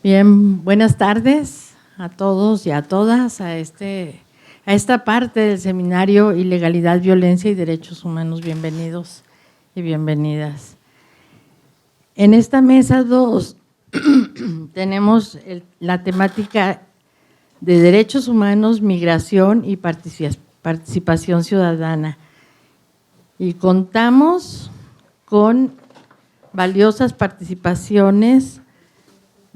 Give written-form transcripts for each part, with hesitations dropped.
Bien, buenas tardes a todos y a todas a esta parte del seminario Ilegalidad, Violencia y Derechos Humanos. Bienvenidos y bienvenidas. En esta mesa 2 tenemos la temática de derechos humanos, migración y participación ciudadana. Y contamos con valiosas participaciones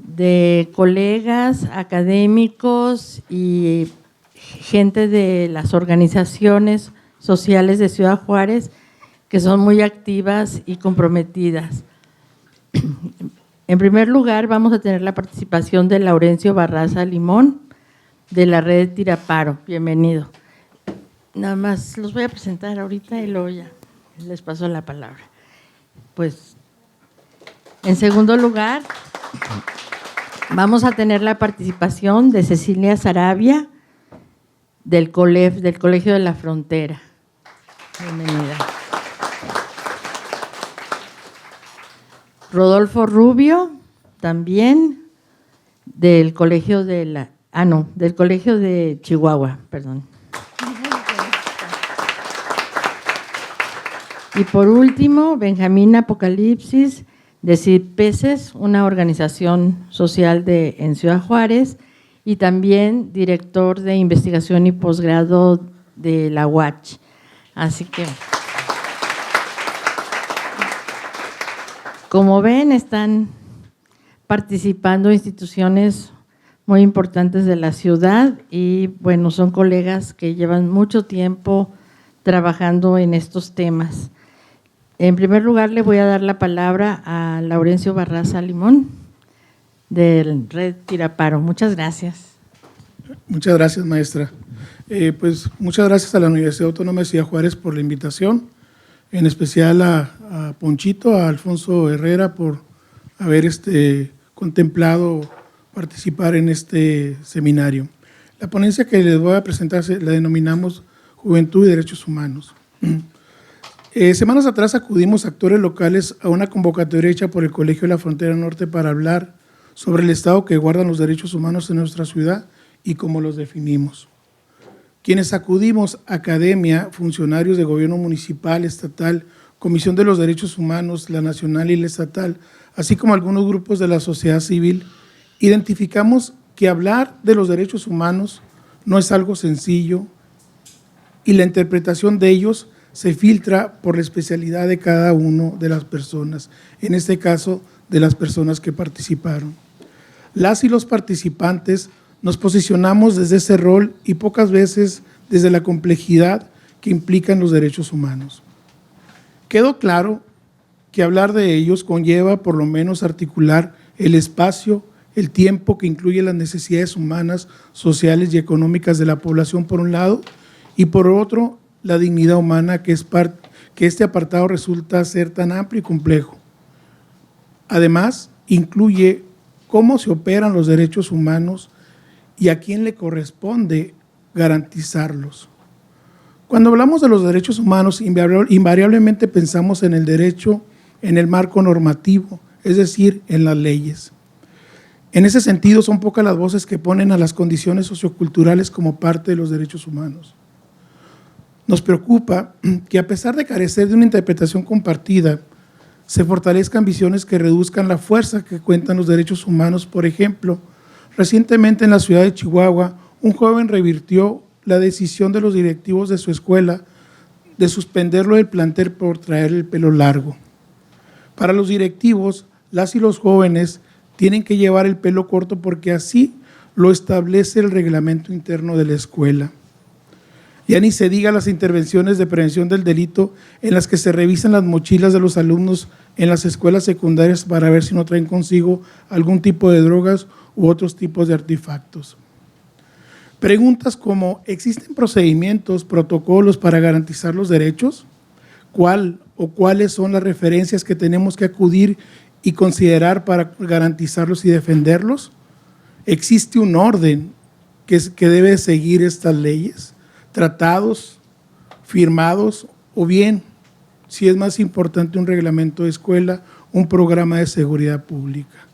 de colegas, académicos y gente de las organizaciones sociales de Ciudad Juárez que son muy activas y comprometidas. En primer lugar, vamos a tener la participación de Laurencio Barraza Limón, de la red Tiraparo. Bienvenido. Nada más los voy a presentar ahorita y luego ya les paso la palabra. Pues, en segundo lugar, vamos a tener la participación de Cecilia Sarabia, del COLEF, del Colegio de la Frontera. Bienvenida. Rodolfo Rubio, también del Colegio de del Colegio de Chihuahua, perdón. Y por último, Benjamín Apocalipsis, de CIPESES, una organización social en Ciudad Juárez, y también director de investigación y posgrado de la UACH. Así que, como ven, están participando instituciones muy importantes de la ciudad y, bueno, son colegas que llevan mucho tiempo trabajando en estos temas. En primer lugar, le voy a dar la palabra a Laurencio Barraza Limón, del Red Tiraparo. Muchas gracias. Muchas gracias, maestra. Pues muchas gracias a la Universidad Autónoma de Ciudad Juárez por la invitación, en especial a Ponchito, a Alfonso Herrera por haber contemplado participar en este seminario. La ponencia que les voy a presentar la denominamos Juventud y Derechos Humanos. Semanas atrás acudimos actores locales a una convocatoria hecha por el Colegio de la Frontera Norte para hablar sobre el estado que guardan los derechos humanos en nuestra ciudad y cómo los definimos. Quienes acudimos, academia, funcionarios de gobierno municipal, estatal, Comisión de los Derechos Humanos, la nacional y la estatal, así como algunos grupos de la sociedad civil, identificamos que hablar de los derechos humanos no es algo sencillo y la interpretación de ellos se filtra por la especialidad de cada uno de las personas, en este caso de las personas que participaron. Las y los participantes nos posicionamos desde ese rol y pocas veces desde la complejidad que implican los derechos humanos. Quedó claro que hablar de ellos conlleva por lo menos articular el espacio, el tiempo que incluye las necesidades humanas, sociales y económicas de la población por un lado y por otro la dignidad humana que este apartado resulta ser tan amplio y complejo. Además, incluye cómo se operan los derechos humanos y a quién le corresponde garantizarlos. Cuando hablamos de los derechos humanos, invariablemente pensamos en el derecho, en el marco normativo, es decir, en las leyes. En ese sentido, son pocas las voces que ponen a las condiciones socioculturales como parte de los derechos humanos. Nos preocupa que a pesar de carecer de una interpretación compartida, se fortalezcan visiones que reduzcan la fuerza que cuentan los derechos humanos. Por ejemplo, recientemente en la ciudad de Chihuahua, un joven revirtió la decisión de los directivos de su escuela de suspenderlo del plantel por traer el pelo largo. Para los directivos, las y los jóvenes tienen que llevar el pelo corto porque así lo establece el reglamento interno de la escuela. Ya ni se diga las intervenciones de prevención del delito en las que se revisan las mochilas de los alumnos en las escuelas secundarias para ver si no traen consigo algún tipo de drogas u otros tipos de artefactos. Preguntas como, ¿existen procedimientos, protocolos para garantizar los derechos? ¿Cuál o cuáles son las referencias que tenemos que acudir y considerar para garantizarlos y defenderlos? ¿Existe un orden que debe seguir estas leyes? Tratados, firmados, o bien, si es más importante, un reglamento de escuela, un programa de seguridad pública.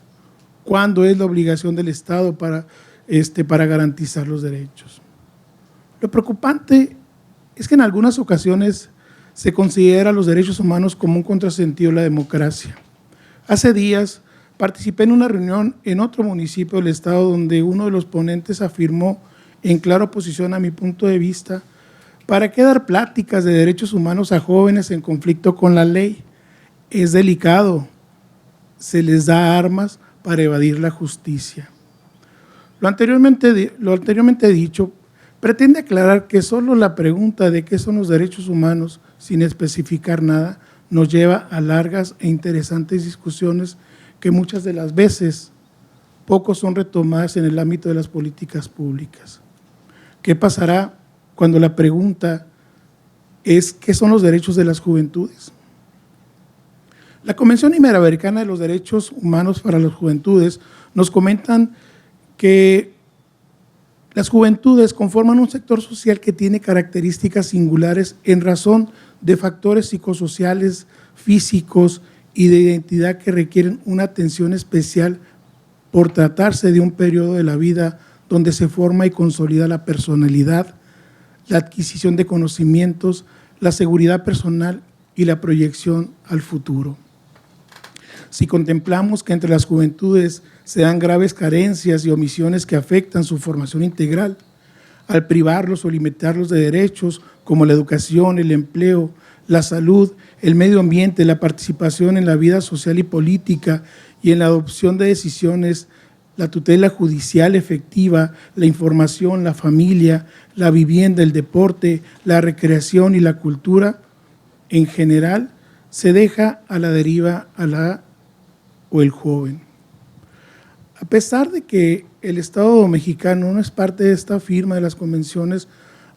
cuándo es la obligación del Estado para garantizar los derechos. Lo preocupante es que en algunas ocasiones se considera los derechos humanos como un contrasentido de la democracia. Hace días participé en una reunión en otro municipio del estado donde uno de los ponentes afirmó en clara oposición a mi punto de vista: ¿para qué dar pláticas de derechos humanos a jóvenes en conflicto con la ley? Es delicado, se les da armas para evadir la justicia. Lo anteriormente dicho pretende aclarar que solo la pregunta de qué son los derechos humanos, sin especificar nada, nos lleva a largas e interesantes discusiones que muchas de las veces poco son retomadas en el ámbito de las políticas públicas. ¿Qué pasará cuando la pregunta es qué son los derechos de las juventudes? La Convención Interamericana de los Derechos Humanos para las Juventudes nos comentan que las juventudes conforman un sector social que tiene características singulares en razón de factores psicosociales, físicos y de identidad que requieren una atención especial por tratarse de un periodo de la vida donde se forma y consolida la personalidad, la adquisición de conocimientos, la seguridad personal y la proyección al futuro. Si contemplamos que entre las juventudes se dan graves carencias y omisiones que afectan su formación integral, al privarlos o limitarlos de derechos como la educación, el empleo, la salud, el medio ambiente, la participación en la vida social y política y en la adopción de decisiones, la tutela judicial efectiva, la información, la familia, la vivienda, el deporte, la recreación y la cultura, en general, se deja a la deriva o el joven. A pesar de que el Estado mexicano no es parte de esta firma de las convenciones,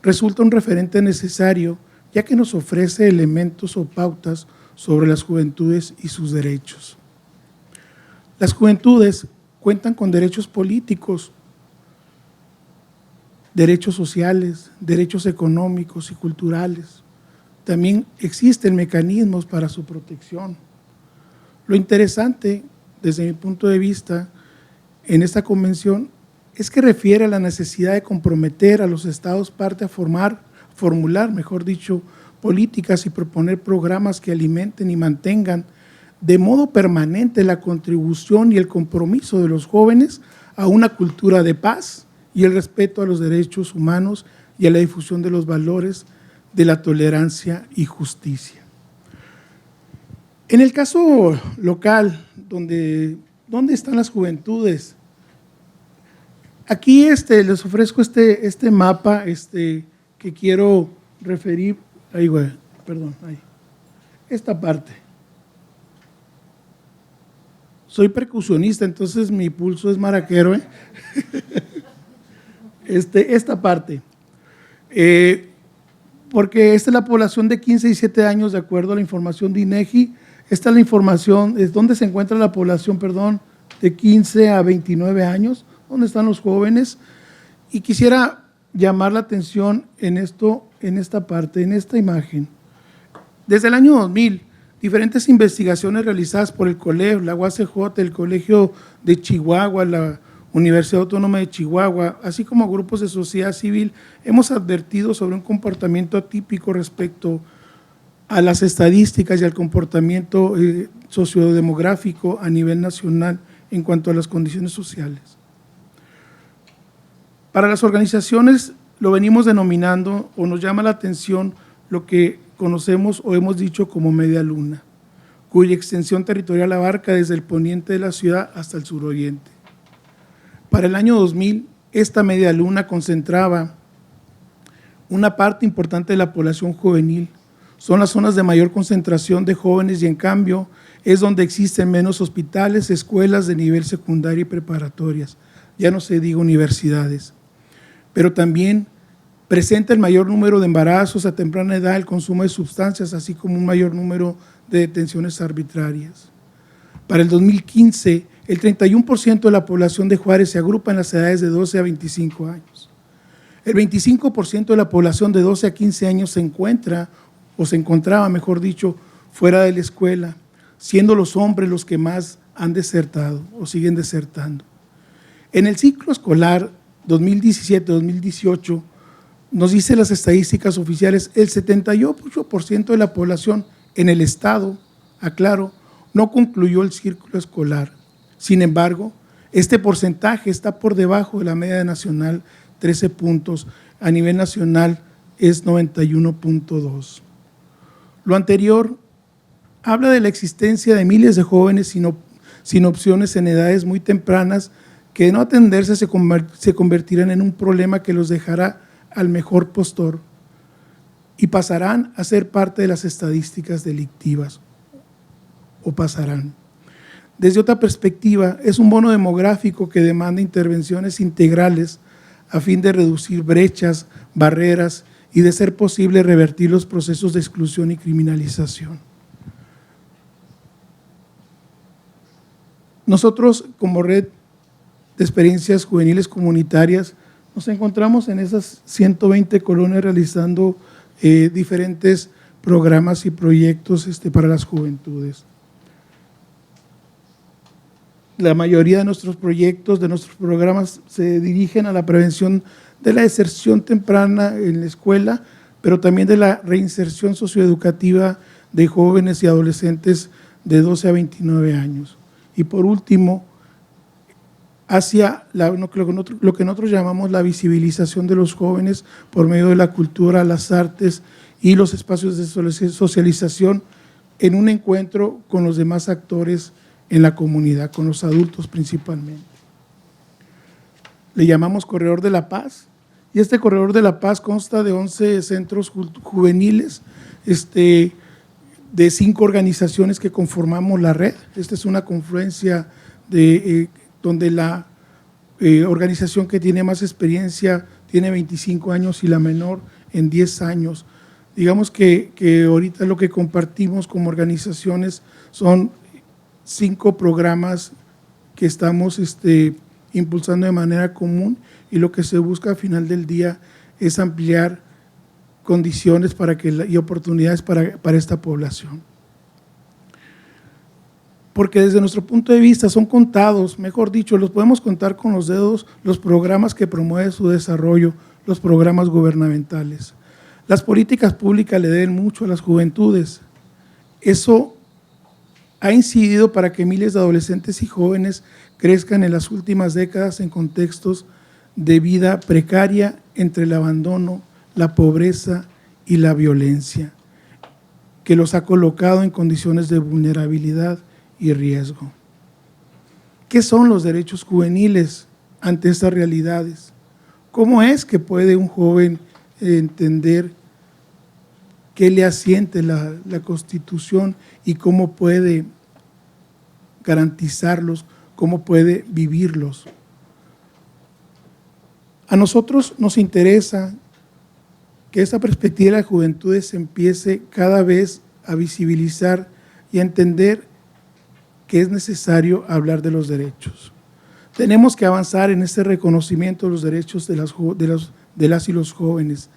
resulta un referente necesario, ya que nos ofrece elementos o pautas sobre las juventudes y sus derechos. Las juventudes cuentan con derechos políticos, derechos sociales, derechos económicos y culturales. También existen mecanismos para su protección. Lo interesante, desde mi punto de vista, en esta convención es que refiere a la necesidad de comprometer a los estados parte a formular, políticas y proponer programas que alimenten y mantengan de modo permanente la contribución y el compromiso de los jóvenes a una cultura de paz y el respeto a los derechos humanos y a la difusión de los valores de la tolerancia y justicia. En el caso local, ¿dónde están las juventudes? Aquí les ofrezco este mapa que quiero referir. Esta parte. Soy percusionista, entonces mi pulso es maraquero. Esta parte. Porque esta es la población de 15 y 17 años, de acuerdo a la información de INEGI. Esta es la información, es donde se encuentra la población, de 15 a 29 años, donde están los jóvenes. Y quisiera llamar la atención en esta parte, en esta imagen. Desde el año 2000, diferentes investigaciones realizadas por el COLEF, la UACJ, el Colegio de Chihuahua, la Universidad Autónoma de Chihuahua, así como grupos de sociedad civil, hemos advertido sobre un comportamiento atípico respecto a las estadísticas y al comportamiento sociodemográfico a nivel nacional en cuanto a las condiciones sociales. Para las organizaciones lo venimos denominando o nos llama la atención lo que conocemos o hemos dicho como media luna, cuya extensión territorial abarca desde el poniente de la ciudad hasta el suroriente. Para el año 2000, esta media luna concentraba una parte importante de la población juvenil. Son las zonas de mayor concentración de jóvenes y en cambio es donde existen menos hospitales, escuelas de nivel secundario y preparatorias, ya no se diga universidades. Pero también presenta el mayor número de embarazos a temprana edad, el consumo de sustancias, así como un mayor número de detenciones arbitrarias. Para el 2015, el 31% de la población de Juárez se agrupa en las edades de 12 a 25 años. El 25% de la población de 12 a 15 años se encontraba, fuera de la escuela, siendo los hombres los que más han desertado o siguen desertando. En el ciclo escolar 2017-2018, nos dice las estadísticas oficiales, el 78% de la población en el estado, aclaro, no concluyó el ciclo escolar. Sin embargo, este porcentaje está por debajo de la media nacional, 13 puntos. A nivel nacional es 91.2. Lo anterior habla de la existencia de miles de jóvenes sin opciones en edades muy tempranas que de no atenderse se convertirán en un problema que los dejará al mejor postor y pasarán a ser parte de las estadísticas delictivas o pasarán. Desde otra perspectiva, es un bono demográfico que demanda intervenciones integrales a fin de reducir brechas, barreras y de ser posible revertir los procesos de exclusión y criminalización. Nosotros como Red de Experiencias Juveniles Comunitarias nos encontramos en esas 120 colonias realizando diferentes programas y proyectos para las juventudes. La mayoría de nuestros proyectos, de nuestros programas, se dirigen a la prevención de la deserción temprana en la escuela, pero también de la reinserción socioeducativa de jóvenes y adolescentes de 12 a 29 años. Y por último, hacia lo que nosotros llamamos la visibilización de los jóvenes por medio de la cultura, las artes y los espacios de socialización en un encuentro con los demás actores en la comunidad, con los adultos principalmente. Le llamamos Corredor de la Paz, y este Corredor de la Paz consta de 11 centros juveniles, de 5 organizaciones que conformamos la red. Esta es una confluencia donde la organización que tiene más experiencia tiene 25 años y la menor en 10 años. Digamos que ahorita lo que compartimos como organizaciones son 5 programas que estamos impulsando de manera común, y lo que se busca al final del día es ampliar condiciones y oportunidades para esta población. Porque desde nuestro punto de vista son contados, mejor dicho, los podemos contar con los dedos, los programas que promueven su desarrollo, los programas gubernamentales. Las políticas públicas le deben mucho a las juventudes. Eso ha incidido para que miles de adolescentes y jóvenes crezcan en las últimas décadas en contextos de vida precaria entre el abandono, la pobreza y la violencia, que los ha colocado en condiciones de vulnerabilidad y riesgo. ¿Qué son los derechos juveniles ante estas realidades? ¿Cómo es que puede un joven entender qué le asiente la Constitución y cómo puede garantizarlos, cómo puede vivirlos? A nosotros nos interesa que esta perspectiva de la juventud se empiece cada vez a visibilizar y a entender que es necesario hablar de los derechos. Tenemos que avanzar en este reconocimiento de los derechos de las y los jóvenes,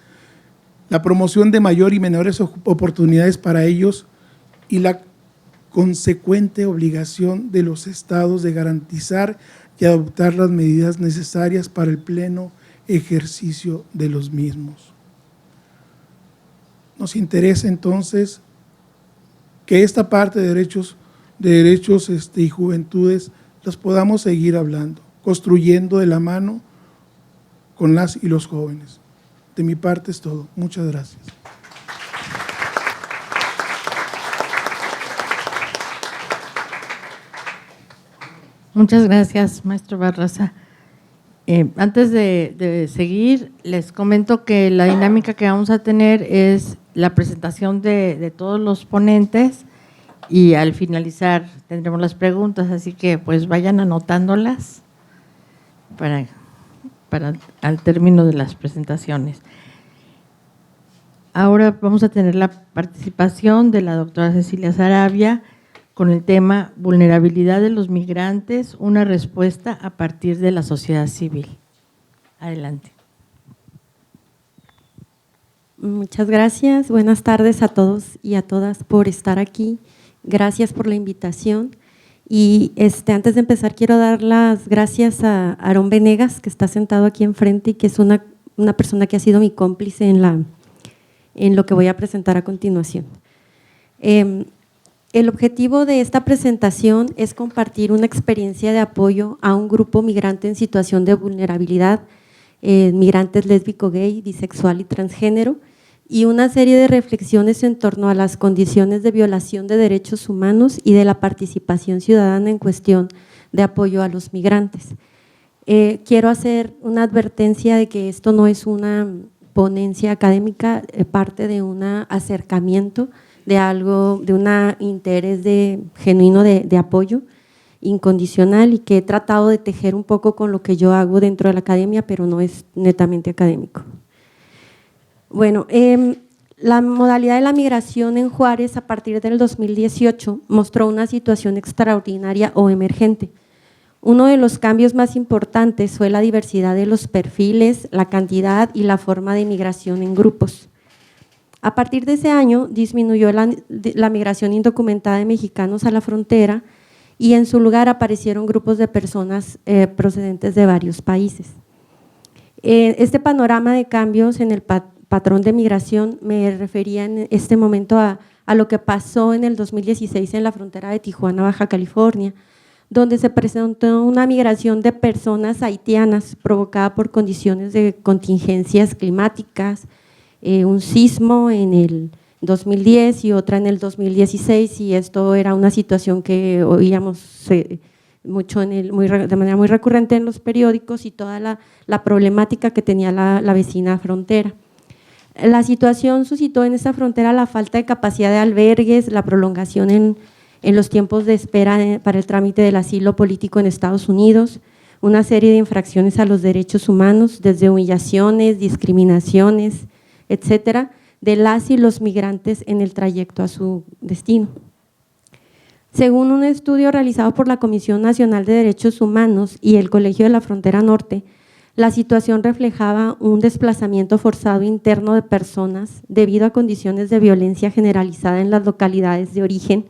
la promoción de mayor y menores oportunidades para ellos y la consecuente obligación de los estados de garantizar y adoptar las medidas necesarias para el pleno ejercicio de los mismos. Nos interesa entonces que esta parte de derechos y juventudes las podamos seguir hablando, construyendo de la mano con las y los jóvenes. De mi parte es todo. Muchas gracias. Muchas gracias, maestro Barraza. Antes de seguir, les comento que la dinámica que vamos a tener es la presentación de todos los ponentes y al finalizar tendremos las preguntas, así que pues vayan anotándolas para al término de las presentaciones. Ahora vamos a tener la participación de la doctora Cecilia Saravia con el tema Vulnerabilidad de los migrantes, una respuesta a partir de la sociedad civil. Adelante. Muchas gracias. Buenas tardes a todos y a todas por estar aquí. Gracias por la invitación Y antes de empezar quiero dar las gracias a Aarón Venegas, que está sentado aquí enfrente y que es una persona que ha sido mi cómplice en lo que voy a presentar a continuación. El objetivo de esta presentación es compartir una experiencia de apoyo a un grupo migrante en situación de vulnerabilidad, migrantes lésbico, gay, bisexual y transgénero, y una serie de reflexiones en torno a las condiciones de violación de derechos humanos y de la participación ciudadana en cuestión de apoyo a los migrantes. Quiero hacer una advertencia de que esto no es una ponencia académica, parte de un acercamiento de algo, de un interés genuino de apoyo incondicional y que he tratado de tejer un poco con lo que yo hago dentro de la academia, pero no es netamente académico. Bueno, la modalidad de la migración en Juárez a partir del 2018 mostró una situación extraordinaria o emergente. Uno de los cambios más importantes fue la diversidad de los perfiles, la cantidad y la forma de migración en grupos. A partir de ese año disminuyó la migración indocumentada de mexicanos a la frontera y en su lugar aparecieron grupos de personas procedentes de varios países. Este panorama de cambios en el patrón de migración me refería en este momento a lo que pasó en el 2016 en la frontera de Tijuana, Baja California, donde se presentó una migración de personas haitianas provocada por condiciones de contingencias climáticas, un sismo en el 2010 y otra en el 2016, y esto era una situación que oíamos mucho de manera muy recurrente en los periódicos y toda la problemática que tenía la vecina frontera. La situación suscitó en esta frontera la falta de capacidad de albergues, la prolongación en los tiempos de espera para el trámite del asilo político en Estados Unidos, una serie de infracciones a los derechos humanos, desde humillaciones, discriminaciones, etcétera, de las y los migrantes en el trayecto a su destino. Según un estudio realizado por la Comisión Nacional de Derechos Humanos y el Colegio de la Frontera Norte, la situación reflejaba un desplazamiento forzado interno de personas debido a condiciones de violencia generalizada en las localidades de origen,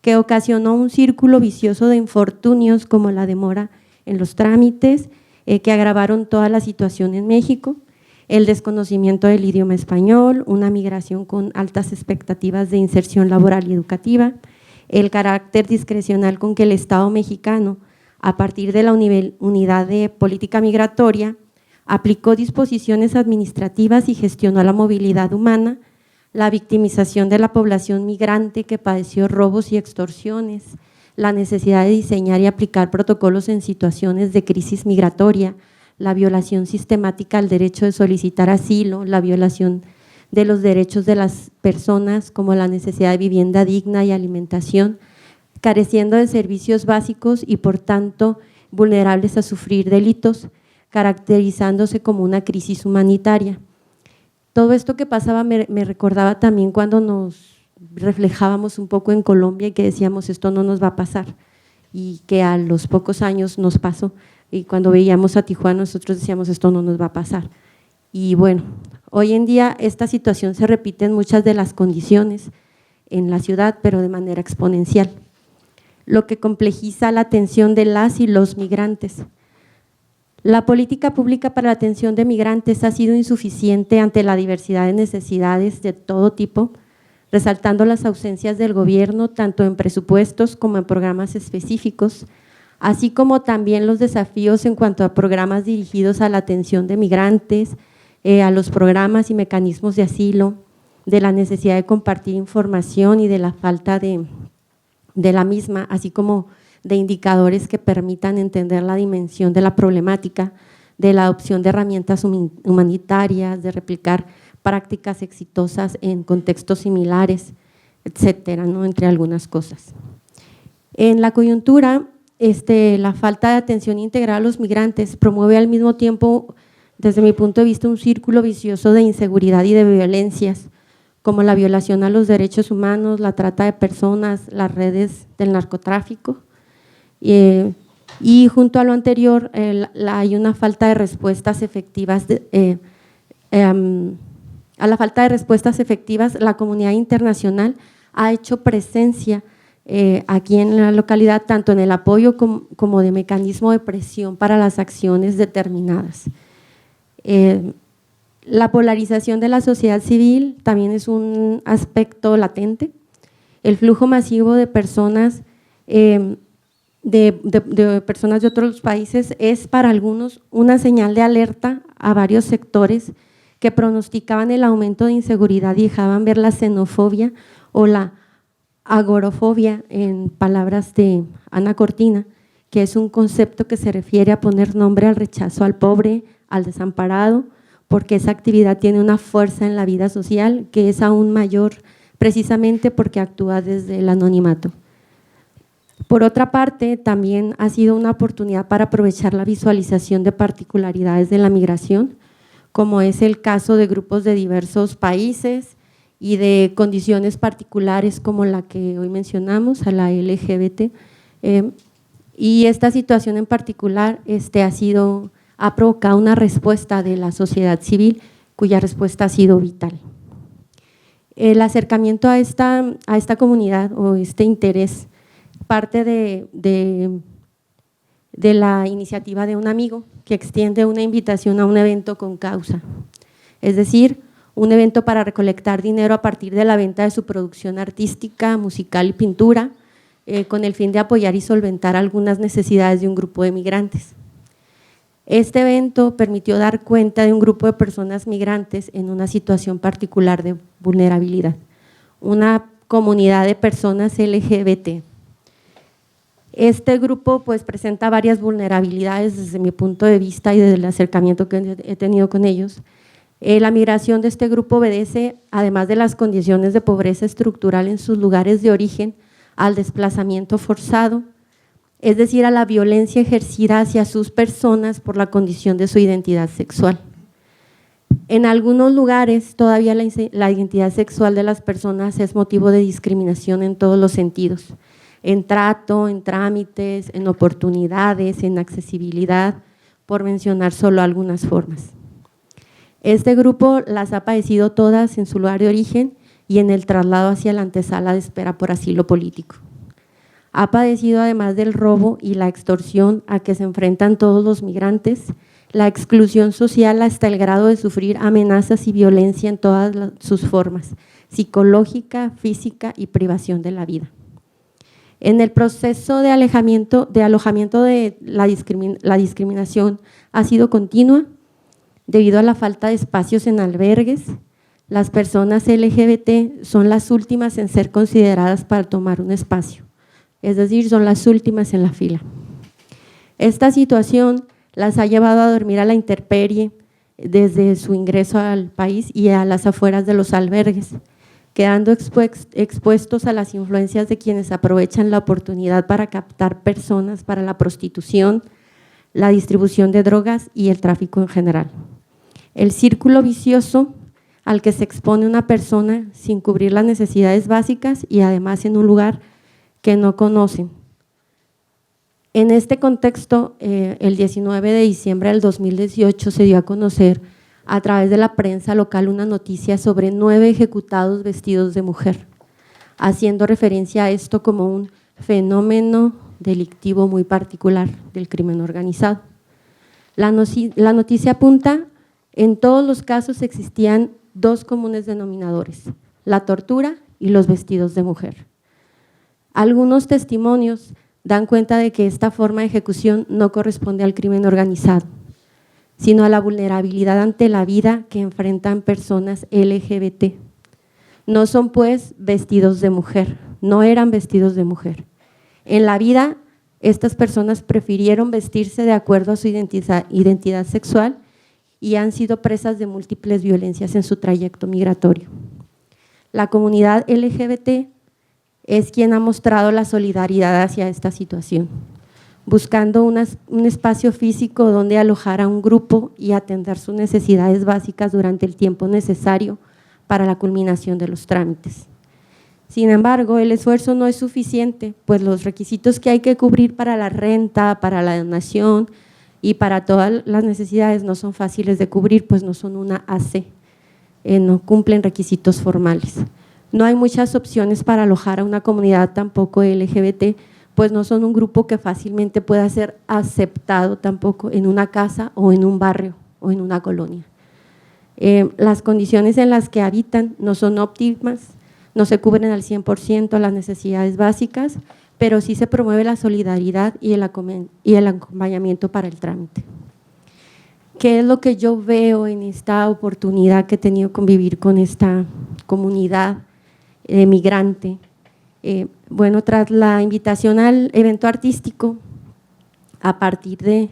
que ocasionó un círculo vicioso de infortunios como la demora en los trámites, que agravaron toda la situación en México, el desconocimiento del idioma español, una migración con altas expectativas de inserción laboral y educativa, el carácter discrecional con que el Estado mexicano, a partir de la Unidad de Política Migratoria, aplicó disposiciones administrativas y gestionó la movilidad humana, la victimización de la población migrante que padeció robos y extorsiones, la necesidad de diseñar y aplicar protocolos en situaciones de crisis migratoria, la violación sistemática al derecho de solicitar asilo, la violación de los derechos de las personas como la necesidad de vivienda digna y alimentación, careciendo de servicios básicos y por tanto vulnerables a sufrir delitos, caracterizándose como una crisis humanitaria. Todo esto que pasaba me recordaba también cuando nos reflejábamos un poco en Colombia y que decíamos esto no nos va a pasar, y que a los pocos años nos pasó, y cuando veíamos a Tijuana nosotros decíamos esto no nos va a pasar. Y bueno, hoy en día esta situación se repite en muchas de las condiciones en la ciudad, pero de manera exponencial, lo que complejiza la atención de las y los migrantes. La política pública para la atención de migrantes ha sido insuficiente ante la diversidad de necesidades de todo tipo, resaltando las ausencias del gobierno tanto en presupuestos como en programas específicos, así como también los desafíos en cuanto a programas dirigidos a la atención de migrantes, a los programas y mecanismos de asilo, de la necesidad de compartir información y de la falta de la misma, así como de indicadores que permitan entender la dimensión de la problemática, de la adopción de herramientas humanitarias, de replicar prácticas exitosas en contextos similares, etcétera, ¿no? Entre algunas cosas. En la coyuntura, la falta de atención integral a los migrantes promueve al mismo tiempo, desde mi punto de vista, un círculo vicioso de inseguridad y de violencias, como la violación a los derechos humanos, la trata de personas, las redes del narcotráfico. Y junto a lo anterior hay una falta de respuestas efectivas. A la falta de respuestas efectivas, la comunidad internacional ha hecho presencia aquí en la localidad, tanto en el apoyo como de mecanismo de presión para las acciones determinadas. La polarización de la sociedad civil también es un aspecto latente. El flujo masivo de personas de personas de otros países es para algunos una señal de alerta a varios sectores que pronosticaban el aumento de inseguridad y dejaban ver la xenofobia o la agorafobia, en palabras de Ana Cortina, que es un concepto que se refiere a poner nombre al rechazo al pobre, al desamparado, porque esa actividad tiene una fuerza en la vida social que es aún mayor precisamente porque actúa desde el anonimato. Por otra parte, también ha sido una oportunidad para aprovechar la visualización de particularidades de la migración, como es el caso de grupos de diversos países y de condiciones particulares como la que hoy mencionamos, a la LGBT, y esta situación en particular ha provocado una respuesta de la sociedad civil, cuya respuesta ha sido vital. El acercamiento a esta comunidad o este interés parte de la iniciativa de un amigo que extiende una invitación a un evento con causa, es decir, un evento para recolectar dinero a partir de la venta de su producción artística, musical y pintura, con el fin de apoyar y solventar algunas necesidades de un grupo de migrantes. Este evento permitió dar cuenta de un grupo de personas migrantes en una situación particular de vulnerabilidad, una comunidad de personas LGBT. Este grupo pues presenta varias vulnerabilidades desde mi punto de vista y desde el acercamiento que he tenido con ellos. La migración de este grupo obedece, además de las condiciones de pobreza estructural en sus lugares de origen, al desplazamiento forzado, es decir, a la violencia ejercida hacia sus personas por la condición de su identidad sexual. En algunos lugares todavía la identidad sexual de las personas es motivo de discriminación en todos los sentidos, en trato, en trámites, en oportunidades, en accesibilidad, por mencionar solo algunas formas. Este grupo las ha padecido todas en su lugar de origen y en el traslado hacia la antesala de espera por asilo político. Ha padecido, además del robo y la extorsión a que se enfrentan todos los migrantes, la exclusión social hasta el grado de sufrir amenazas y violencia en todas sus formas, psicológica, física y privación de la vida. En el proceso de alojamiento de la discriminación ha sido continua debido a la falta de espacios en albergues. Las personas LGBT son las últimas en ser consideradas para tomar un espacio, es decir, son las últimas en la fila. Esta situación las ha llevado a dormir a la intemperie desde su ingreso al país y a las afueras de los albergues, quedando expuestos a las influencias de quienes aprovechan la oportunidad para captar personas para la prostitución, la distribución de drogas y el tráfico en general. El círculo vicioso al que se expone una persona sin cubrir las necesidades básicas y además en un lugar que no conocen. En este contexto, el 19 de diciembre del 2018 se dio a conocer a través de la prensa local una noticia sobre 9 ejecutados vestidos de mujer, haciendo referencia a esto como un fenómeno delictivo muy particular del crimen organizado. La noticia apunta, en todos los casos existían 2 comunes denominadores, la tortura y los vestidos de mujer. Algunos testimonios dan cuenta de que esta forma de ejecución no corresponde al crimen organizado, sino a la vulnerabilidad ante la vida que enfrentan personas LGBT. No son pues vestidos de mujer, no eran vestidos de mujer. En la vida, estas personas prefirieron vestirse de acuerdo a su identidad sexual y han sido presas de múltiples violencias en su trayecto migratorio. La comunidad LGBT es quien ha mostrado la solidaridad hacia esta situación, buscando un espacio físico donde alojar a un grupo y atender sus necesidades básicas durante el tiempo necesario para la culminación de los trámites. Sin embargo, el esfuerzo no es suficiente, pues los requisitos que hay que cubrir para la renta, para la donación y para todas las necesidades no son fáciles de cubrir, pues no son una AC, no cumplen requisitos formales. No hay muchas opciones para alojar a una comunidad tampoco LGBT, pues no son un grupo que fácilmente pueda ser aceptado tampoco en una casa o en un barrio o en una colonia. Las condiciones en las que habitan no son óptimas, no se cubren al 100% las necesidades básicas, pero sí se promueve la solidaridad y el acompañamiento para el trámite. ¿Qué es lo que yo veo en esta oportunidad que he tenido de convivir con esta comunidad migrante? Bueno, tras la invitación al evento artístico, a partir de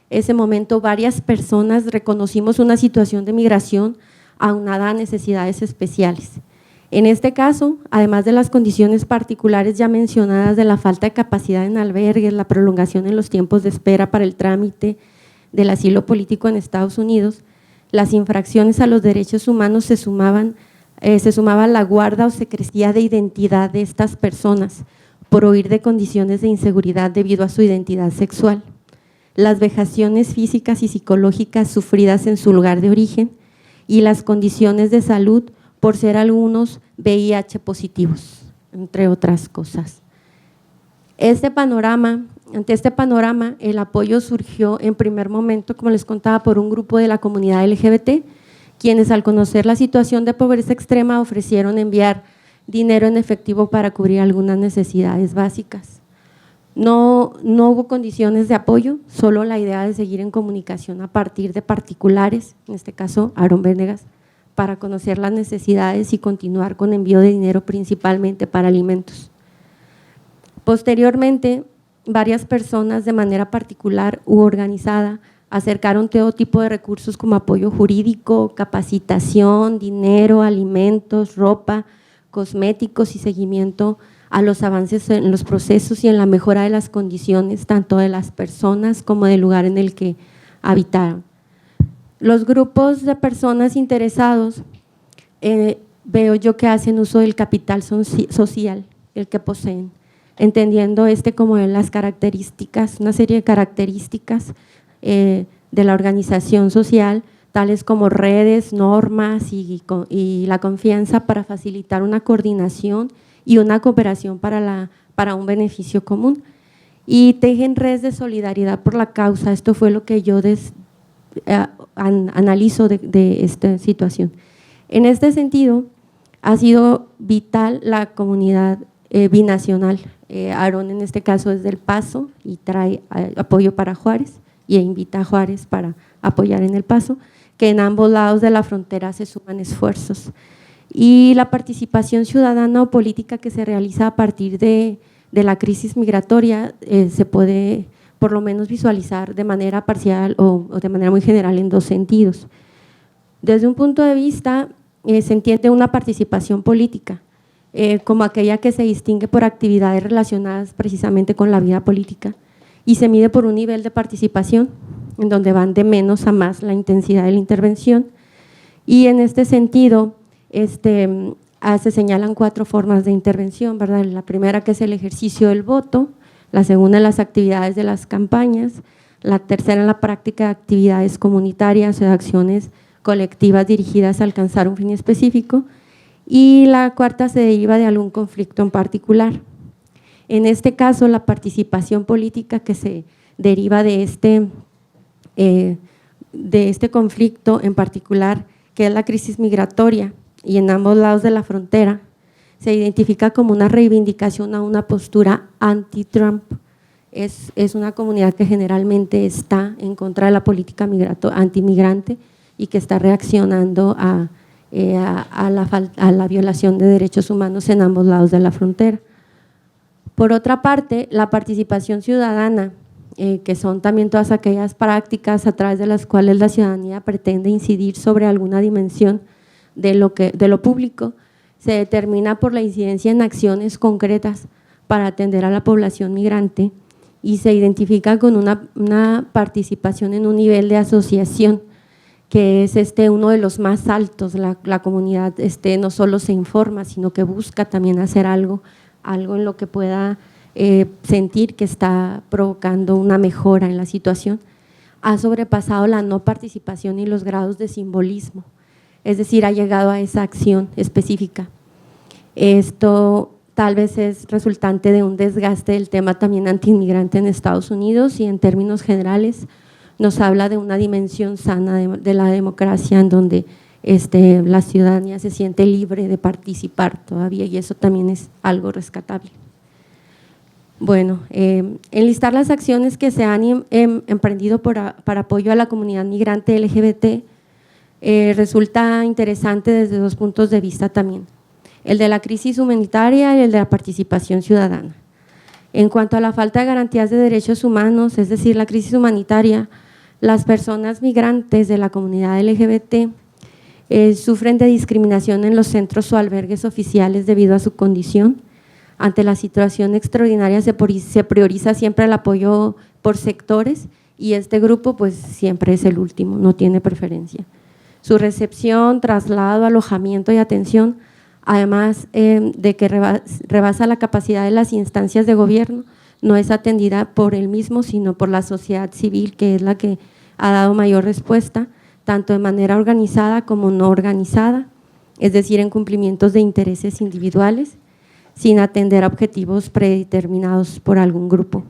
ese momento varias personas reconocimos una situación de migración aunada a necesidades especiales. En este caso, además de las condiciones particulares ya mencionadas de la falta de capacidad en albergues, la prolongación en los tiempos de espera para el trámite del asilo político en Estados Unidos, las infracciones a los derechos humanos se sumaba la guarda o secrecía de identidad de estas personas por huir de condiciones de inseguridad debido a su identidad sexual, las vejaciones físicas y psicológicas sufridas en su lugar de origen y las condiciones de salud por ser algunos VIH positivos, entre otras cosas. Ante este panorama, el apoyo surgió en primer momento, como les contaba, por un grupo de la comunidad LGBT, quienes al conocer la situación de pobreza extrema ofrecieron enviar dinero en efectivo para cubrir algunas necesidades básicas. No hubo condiciones de apoyo, solo la idea de seguir en comunicación a partir de particulares, en este caso Aarón Venegas, para conocer las necesidades y continuar con envío de dinero principalmente para alimentos. Posteriormente, varias personas de manera particular u organizada acercaron todo tipo de recursos como apoyo jurídico, capacitación, dinero, alimentos, ropa, cosméticos y seguimiento a los avances en los procesos y en la mejora de las condiciones tanto de las personas como del lugar en el que habitaron. Los grupos de personas interesados veo yo que hacen uso del capital social, el que poseen, entendiendo como las características, una serie de características de la organización social, tales como redes, normas y la confianza para facilitar una coordinación y una cooperación para un beneficio común. Y tejen redes de solidaridad por la causa. Esto fue lo que yo analizo de esta situación. En este sentido, ha sido vital la comunidad binacional. Aarón en este caso es del Paso y trae apoyo para Juárez y invita a Juárez para apoyar en El Paso, que en ambos lados de la frontera se suman esfuerzos. Y la participación ciudadana o política que se realiza a partir de la crisis migratoria se puede por lo menos visualizar de manera parcial o de manera muy general en dos sentidos. Desde un punto de vista, se entiende una participación política como aquella que se distingue por actividades relacionadas precisamente con la vida política y se mide por un nivel de participación en donde van de menos a más la intensidad de la intervención. Y en este sentido, se señalan 4 formas de intervención, ¿verdad? La primera, que es el ejercicio del voto; la segunda, las actividades de las campañas; la tercera, la práctica de actividades comunitarias o de acciones colectivas dirigidas a alcanzar un fin específico; y la cuarta se deriva de algún conflicto en particular. En este caso, la participación política que se deriva de este conflicto en particular, que es la crisis migratoria, y en ambos lados de la frontera, se identifica como una reivindicación a una postura anti-Trump. Es una comunidad que generalmente está en contra de la política antimigrante y que está reaccionando a la violación de derechos humanos en ambos lados de la frontera. Por otra parte, la participación ciudadana, que son también todas aquellas prácticas a través de las cuales la ciudadanía pretende incidir sobre alguna dimensión de lo público, se determina por la incidencia en acciones concretas para atender a la población migrante y se identifica con una participación en un nivel de asociación que es uno de los más altos. La comunidad no solo se informa, sino que busca también hacer algo en lo que pueda sentir que está provocando una mejora en la situación. Ha sobrepasado la no participación y los grados de simbolismo, es decir, ha llegado a esa acción específica. Esto tal vez es resultante de un desgaste del tema también antiinmigrante en Estados Unidos, y en términos generales nos habla de una dimensión sana de la democracia, en donde la ciudadanía se siente libre de participar todavía, y eso también es algo rescatable. Bueno, enlistar las acciones que se han emprendido para apoyo a la comunidad migrante LGBT resulta interesante desde dos puntos de vista también: el de la crisis humanitaria y el de la participación ciudadana. En cuanto a la falta de garantías de derechos humanos, es decir, la crisis humanitaria, las personas migrantes de la comunidad LGBT sufren de discriminación en los centros o albergues oficiales debido a su condición. Ante la situación extraordinaria se prioriza siempre el apoyo por sectores, y este grupo pues siempre es el último, no tiene preferencia. Su recepción, traslado, alojamiento y atención, además de que rebasa la capacidad de las instancias de gobierno, no es atendida por él mismo, sino por la sociedad civil, que es la que ha dado mayor respuesta, tanto de manera organizada como no organizada, es decir, en cumplimientos de intereses individuales, sin atender a objetivos predeterminados por algún grupo.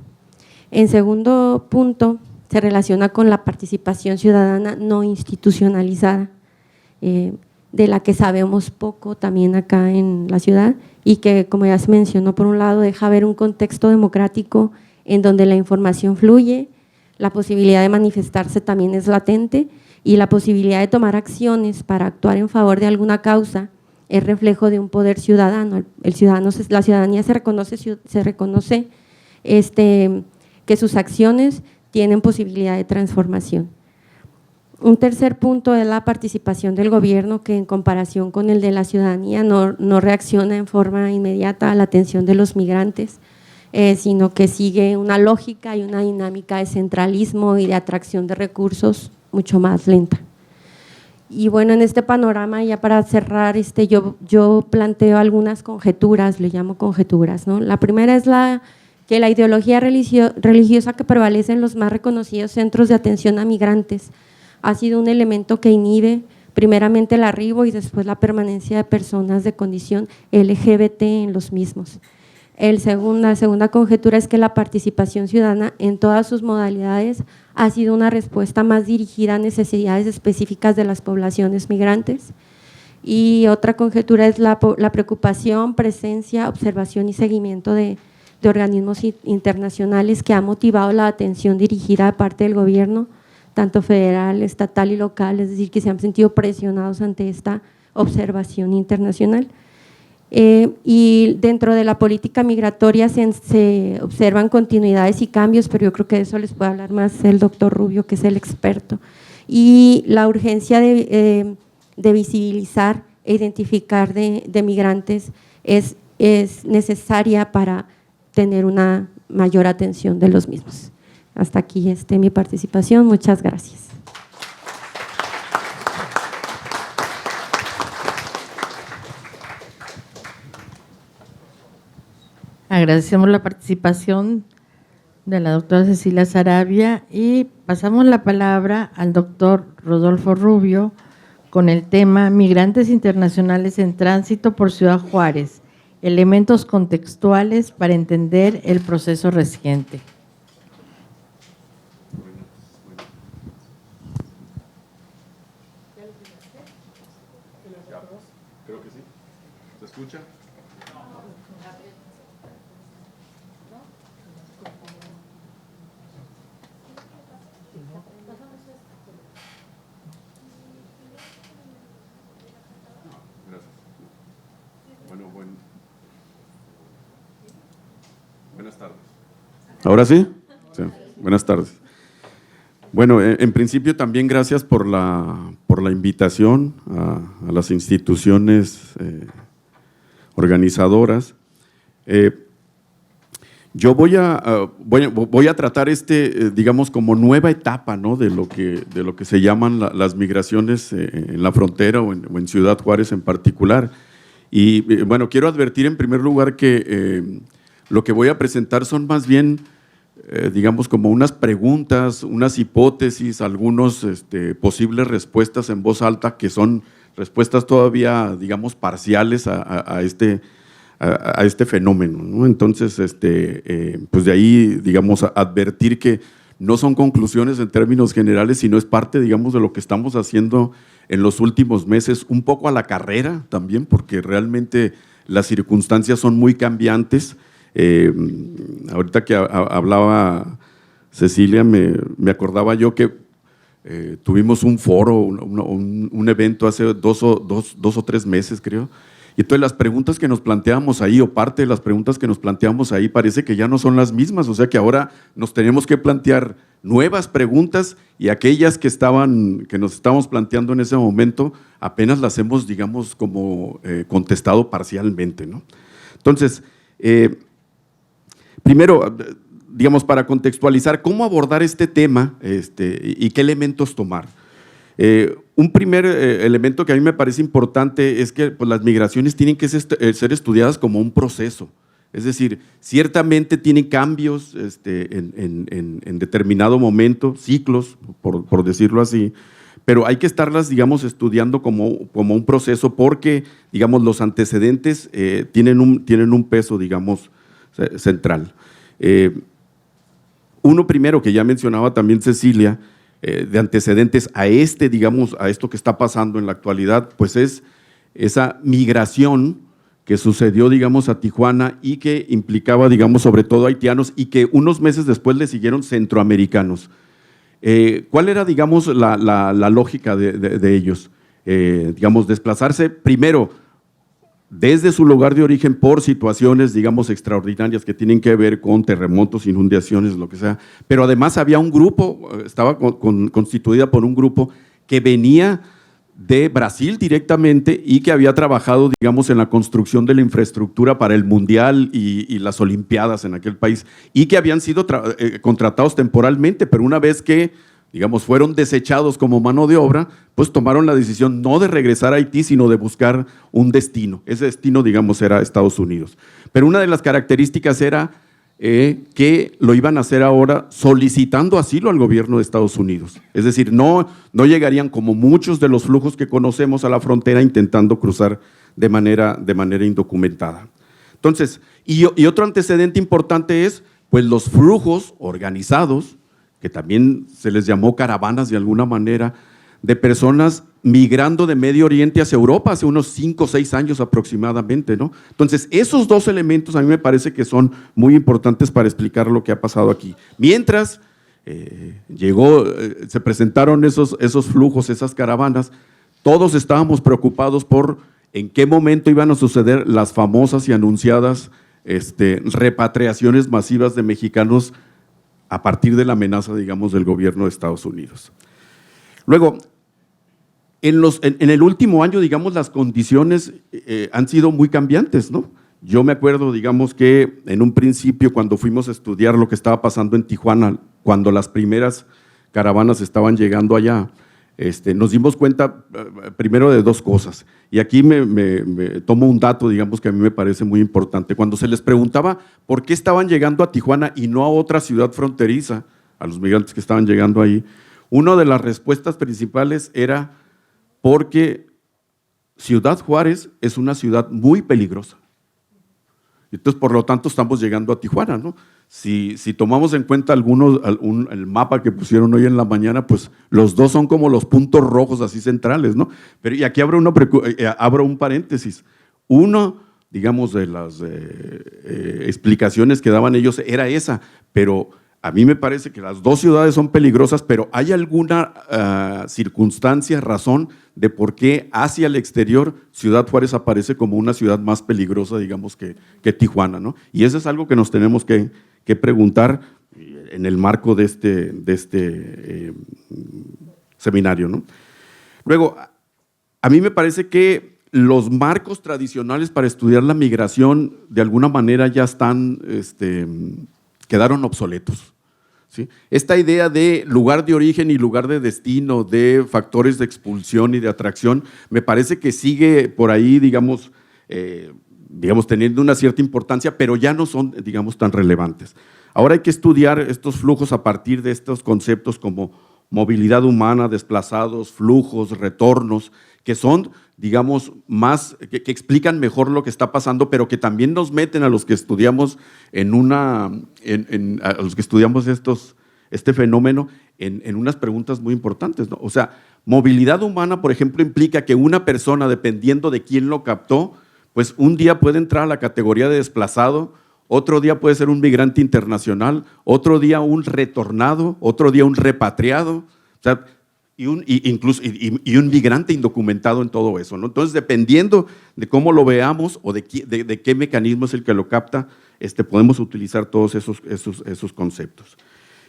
En segundo punto, se relaciona con la participación ciudadana no institucionalizada, de la que sabemos poco también acá en la ciudad, y que, como ya se mencionó, por un lado deja ver un contexto democrático en donde la información fluye, la posibilidad de manifestarse también es latente, y la posibilidad de tomar acciones para actuar en favor de alguna causa es reflejo de un poder ciudadano. La ciudadanía se reconoce que sus acciones tienen posibilidad de transformación. Un tercer punto es la participación del gobierno, que en comparación con el de la ciudadanía no reacciona en forma inmediata a la atención de los migrantes, sino que sigue una lógica y una dinámica de centralismo y de atracción de recursos mucho más lenta. Y bueno, en este panorama, ya para cerrar, yo planteo algunas conjeturas, le llamo conjeturas, ¿no? La primera es que la ideología religiosa que prevalece en los más reconocidos centros de atención a migrantes ha sido un elemento que inhibe primeramente el arribo y después la permanencia de personas de condición LGBT en los mismos. La segunda conjetura es que la participación ciudadana en todas sus modalidades ha sido una respuesta más dirigida a necesidades específicas de las poblaciones migrantes. Y otra conjetura es la preocupación, presencia, observación y seguimiento de organismos internacionales, que ha motivado la atención dirigida de parte del gobierno, tanto federal, estatal y local, es decir, que se han sentido presionados ante esta observación internacional. Y dentro de la política migratoria se observan continuidades y cambios, pero yo creo que de eso les puede hablar más el doctor Rubio, que es el experto, y la urgencia de visibilizar e identificar de migrantes es necesaria para tener una mayor atención de los mismos. Hasta aquí mi participación, muchas gracias. Agradecemos la participación de la doctora Cecilia Saravia y pasamos la palabra al doctor Rodolfo Rubio con el tema Migrantes internacionales en tránsito por Ciudad Juárez, elementos contextuales para entender el proceso reciente. Creo que sí. ¿Se escucha? Gracias. Buenas tardes. ¿Ahora sí? Sí. Buenas tardes. Bueno, en principio también gracias por la invitación a las instituciones organizadoras. Yo voy a tratar digamos, como nueva etapa, ¿no?, de lo que se llaman las migraciones en la frontera o en Ciudad Juárez en particular. Y bueno, quiero advertir en primer lugar que lo que voy a presentar son más bien digamos, como unas preguntas, unas hipótesis, algunos posibles respuestas en voz alta, que son respuestas todavía, digamos, parciales a a este fenómeno, ¿no? Entonces, pues de ahí, digamos, advertir que no son conclusiones en términos generales, sino es parte, digamos, de lo que estamos haciendo en los últimos meses, un poco a la carrera también, porque realmente las circunstancias son muy cambiantes. Ahorita que hablaba Cecilia, me acordaba yo que tuvimos un foro, un evento hace dos o tres meses, creo. Y entonces las preguntas que nos planteamos ahí, o parte de las preguntas que nos planteamos ahí, parece que ya no son las mismas, o sea que ahora nos tenemos que plantear nuevas preguntas y aquellas que nos estábamos planteando en ese momento, apenas las hemos, digamos, como contestado parcialmente, ¿no? Entonces, primero, digamos, para contextualizar, ¿cómo abordar este tema y qué elementos tomar? Un primer elemento que a mí me parece importante es que pues, las migraciones tienen que ser estudiadas como un proceso. Es decir, ciertamente tienen cambios en determinado momento, ciclos, por decirlo así, pero hay que estarlas, digamos, estudiando como un proceso porque, digamos, los antecedentes tienen un peso, digamos, central. Uno primero, que ya mencionaba también Cecilia, de antecedentes a digamos, a esto que está pasando en la actualidad, pues es esa migración que sucedió, digamos, a Tijuana y que implicaba, digamos, sobre todo haitianos y que unos meses después le siguieron centroamericanos. ¿Cuál era, digamos, la lógica de ellos? Digamos, desplazarse primero desde su lugar de origen por situaciones, digamos, extraordinarias que tienen que ver con terremotos, inundaciones, lo que sea, pero además había un grupo, estaba constituida por un grupo que venía de Brasil directamente y que había trabajado, digamos, en la construcción de la infraestructura para el Mundial y las Olimpiadas en aquel país y que habían sido contratados temporalmente, pero una vez que, digamos, fueron desechados como mano de obra, pues tomaron la decisión no de regresar a Haití, sino de buscar un destino. Ese destino, digamos, era Estados Unidos. Pero una de las características era que lo iban a hacer ahora solicitando asilo al gobierno de Estados Unidos. Es decir, no llegarían como muchos de los flujos que conocemos a la frontera intentando cruzar de manera indocumentada. Entonces, y otro antecedente importante es, pues, los flujos organizados, que también se les llamó caravanas de alguna manera, de personas migrando de Medio Oriente hacia Europa hace unos 5 o 6 años aproximadamente, ¿no? Entonces, esos dos elementos a mí me parece que son muy importantes para explicar lo que ha pasado aquí. Mientras se presentaron esos flujos, esas caravanas, todos estábamos preocupados por en qué momento iban a suceder las famosas y anunciadas repatriaciones masivas de mexicanos a partir de la amenaza, digamos, del gobierno de Estados Unidos. Luego, en el último año, digamos, las condiciones han sido muy cambiantes, ¿no? Yo me acuerdo, digamos, que en un principio, cuando fuimos a estudiar lo que estaba pasando en Tijuana, cuando las primeras caravanas estaban llegando allá, nos dimos cuenta primero de dos cosas. Y aquí me tomo un dato, digamos, que a mí me parece muy importante. Cuando se les preguntaba por qué estaban llegando a Tijuana y no a otra ciudad fronteriza, a los migrantes que estaban llegando ahí, una de las respuestas principales era porque Ciudad Juárez es una ciudad muy peligrosa. Entonces, por lo tanto, estamos llegando a Tijuana, ¿no? Si tomamos en cuenta el mapa que pusieron hoy en la mañana, pues los dos son como los puntos rojos así centrales, ¿no? Pero y aquí abro un paréntesis. Uno, digamos, de las explicaciones que daban ellos era esa, pero a mí me parece que las dos ciudades son peligrosas, pero ¿hay alguna circunstancia, razón de por qué hacia el exterior Ciudad Juárez aparece como una ciudad más peligrosa, digamos, que Tijuana, ¿no? Y eso es algo que nos tenemos que preguntar en el marco de este seminario, ¿no? Luego, a mí me parece que los marcos tradicionales para estudiar la migración de alguna manera ya quedaron obsoletos, ¿sí? Esta idea de lugar de origen y lugar de destino, de factores de expulsión y de atracción, me parece que sigue por ahí, digamos, teniendo una cierta importancia, pero ya no son, digamos, tan relevantes. Ahora hay que estudiar estos flujos a partir de estos conceptos como movilidad humana, desplazados, flujos, retornos, que son, digamos, que explican mejor lo que está pasando, pero que también nos meten a los que estudiamos a los que estudiamos este fenómeno en unas preguntas muy importantes, ¿no? O sea, movilidad humana, por ejemplo, implica que una persona, dependiendo de quién lo captó, pues un día puede entrar a la categoría de desplazado, otro día puede ser un migrante internacional, otro día un retornado, otro día un repatriado, o sea, y un migrante indocumentado en todo eso, ¿no? Entonces, dependiendo de cómo lo veamos o de qué mecanismo es el que lo capta, podemos utilizar todos esos conceptos.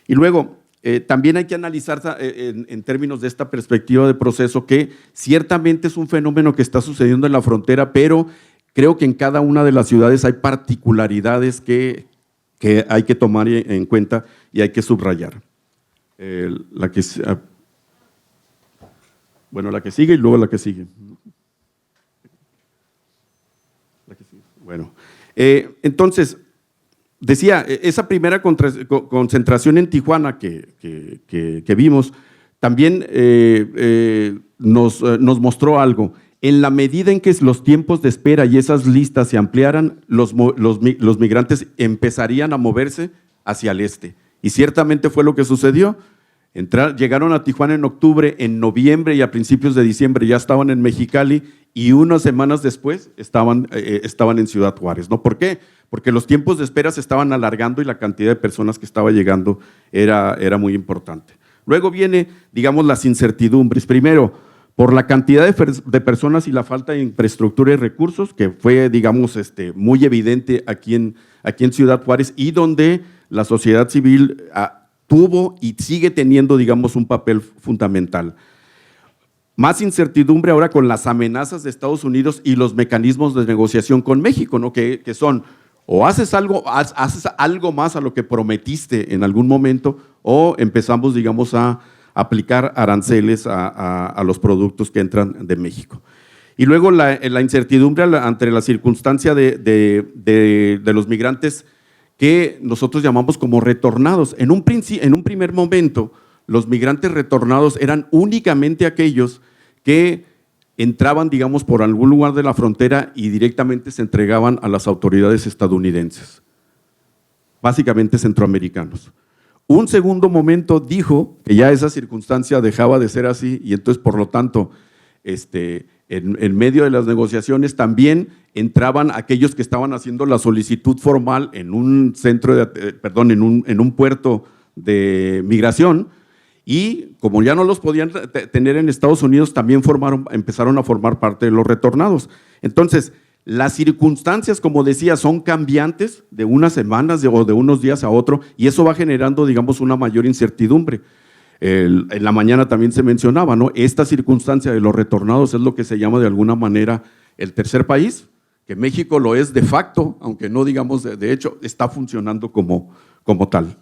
Y luego, también hay que analizar en términos de esta perspectiva de proceso que ciertamente es un fenómeno que está sucediendo en la frontera, pero creo que en cada una de las ciudades hay particularidades que hay que tomar en cuenta y hay que subrayar. La que sigue y luego la que sigue. Bueno, entonces, decía, esa primera concentración en Tijuana que vimos, también nos mostró algo. En la medida en que los tiempos de espera y esas listas se ampliaran, los migrantes empezarían a moverse hacia el este. Y ciertamente fue lo que sucedió. Llegaron a Tijuana en octubre, en noviembre y a principios de diciembre ya estaban en Mexicali y unas semanas después estaban en Ciudad Juárez, ¿no? ¿Por qué? Porque los tiempos de espera se estaban alargando y la cantidad de personas que estaba llegando era muy importante. Luego viene, digamos, las incertidumbres. Primero, por la cantidad de personas y la falta de infraestructura y recursos, que fue, digamos, muy evidente aquí en Ciudad Juárez y donde la sociedad civil tuvo y sigue teniendo, digamos, un papel fundamental. Más incertidumbre ahora con las amenazas de Estados Unidos y los mecanismos de negociación con México, ¿no? Que son o haces algo más a lo que prometiste en algún momento o empezamos, digamos, a aplicar aranceles a los productos que entran de México. Y luego la incertidumbre ante la circunstancia de los migrantes que nosotros llamamos como retornados. En un primer momento, los migrantes retornados eran únicamente aquellos que entraban, digamos, por algún lugar de la frontera y directamente se entregaban a las autoridades estadounidenses, básicamente centroamericanos. Un segundo momento dijo que ya esa circunstancia dejaba de ser así y entonces, por lo tanto, en medio de las negociaciones también entraban aquellos que estaban haciendo la solicitud formal en un en un puerto de migración y como ya no los podían tener en Estados Unidos, también empezaron a formar parte de los retornados. Entonces, las circunstancias, como decía, son cambiantes de unas semanas o de unos días a otro y eso va generando, digamos, una mayor incertidumbre. En la mañana también se mencionaba, ¿no? Esta circunstancia de los retornados es lo que se llama de alguna manera el tercer país, que México lo es de facto, aunque no digamos de hecho, está funcionando como tal.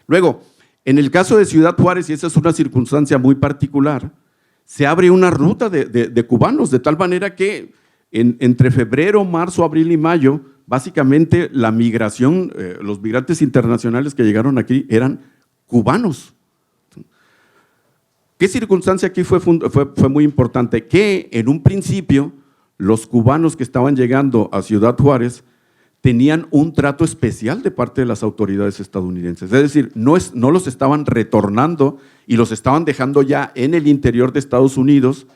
Luego, en el caso de Ciudad Juárez, y esa es una circunstancia muy particular, se abre una ruta de cubanos, de tal manera que entre febrero, marzo, abril y mayo, básicamente la migración, los migrantes internacionales que llegaron aquí eran cubanos. ¿Qué circunstancia aquí fue muy importante? Que en un principio los cubanos que estaban llegando a Ciudad Juárez tenían un trato especial de parte de las autoridades estadounidenses. Es decir, no los estaban retornando y los estaban dejando ya en el interior de Estados Unidos,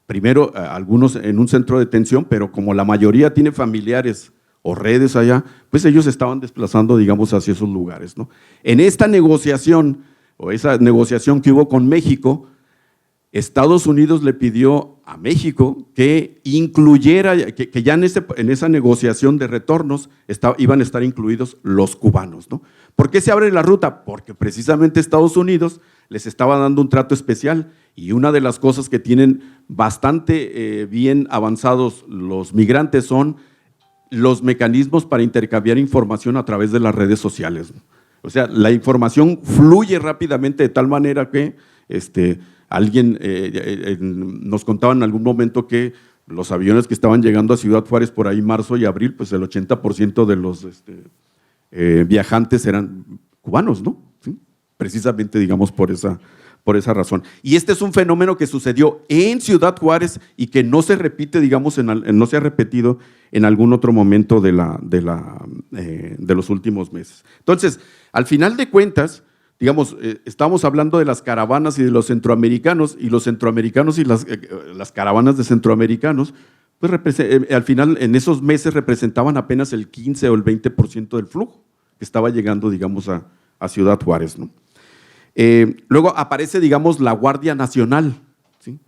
primero algunos en un centro de detención, pero como la mayoría tiene familiares o redes allá, pues ellos estaban desplazando, digamos, hacia esos lugares, ¿no? En esta negociación, o esa negociación que hubo con México, Estados Unidos le pidió a México que incluyera, que ya en esa negociación de retornos iban a estar incluidos los cubanos, ¿no? ¿Por qué se abre la ruta? Porque precisamente Estados Unidos les estaba dando un trato especial y una de las cosas que tienen bastante bien avanzados los migrantes son los mecanismos para intercambiar información a través de las redes sociales, ¿no? O sea, la información fluye rápidamente de tal manera que alguien nos contaba en algún momento que los aviones que estaban llegando a Ciudad Juárez por ahí marzo y abril, pues el 80% de los viajantes eran cubanos, ¿no? ¿Sí? Precisamente, digamos, por por esa razón. Y este es un fenómeno que sucedió en Ciudad Juárez y que no se repite, digamos, no se ha repetido en algún otro momento de los últimos meses. Entonces, al final de cuentas, digamos, estamos hablando de las caravanas y de los centroamericanos, y los centroamericanos y las caravanas de centroamericanos, pues al final en esos meses representaban apenas el 15 o el 20% del flujo que estaba llegando, digamos, a Ciudad Juárez, ¿no? Luego aparece, digamos, la Guardia Nacional, ¿sí?,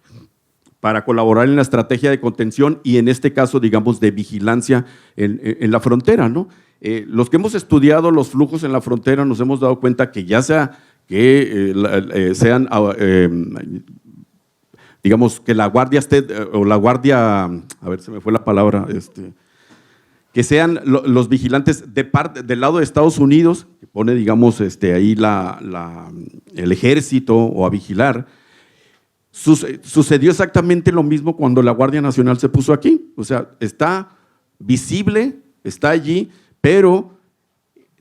para colaborar en la estrategia de contención y en este caso, digamos, de vigilancia en la frontera, ¿no? Los que hemos estudiado los flujos en la frontera nos hemos dado cuenta que ya sea que sean, digamos, que la guardia esté, o la guardia, a ver, se me fue la palabra, que sean los vigilantes del lado de Estados Unidos, que pone, digamos, ahí el ejército o a vigilar. Sucedió exactamente lo mismo cuando la Guardia Nacional se puso aquí. O sea, está visible, está allí, pero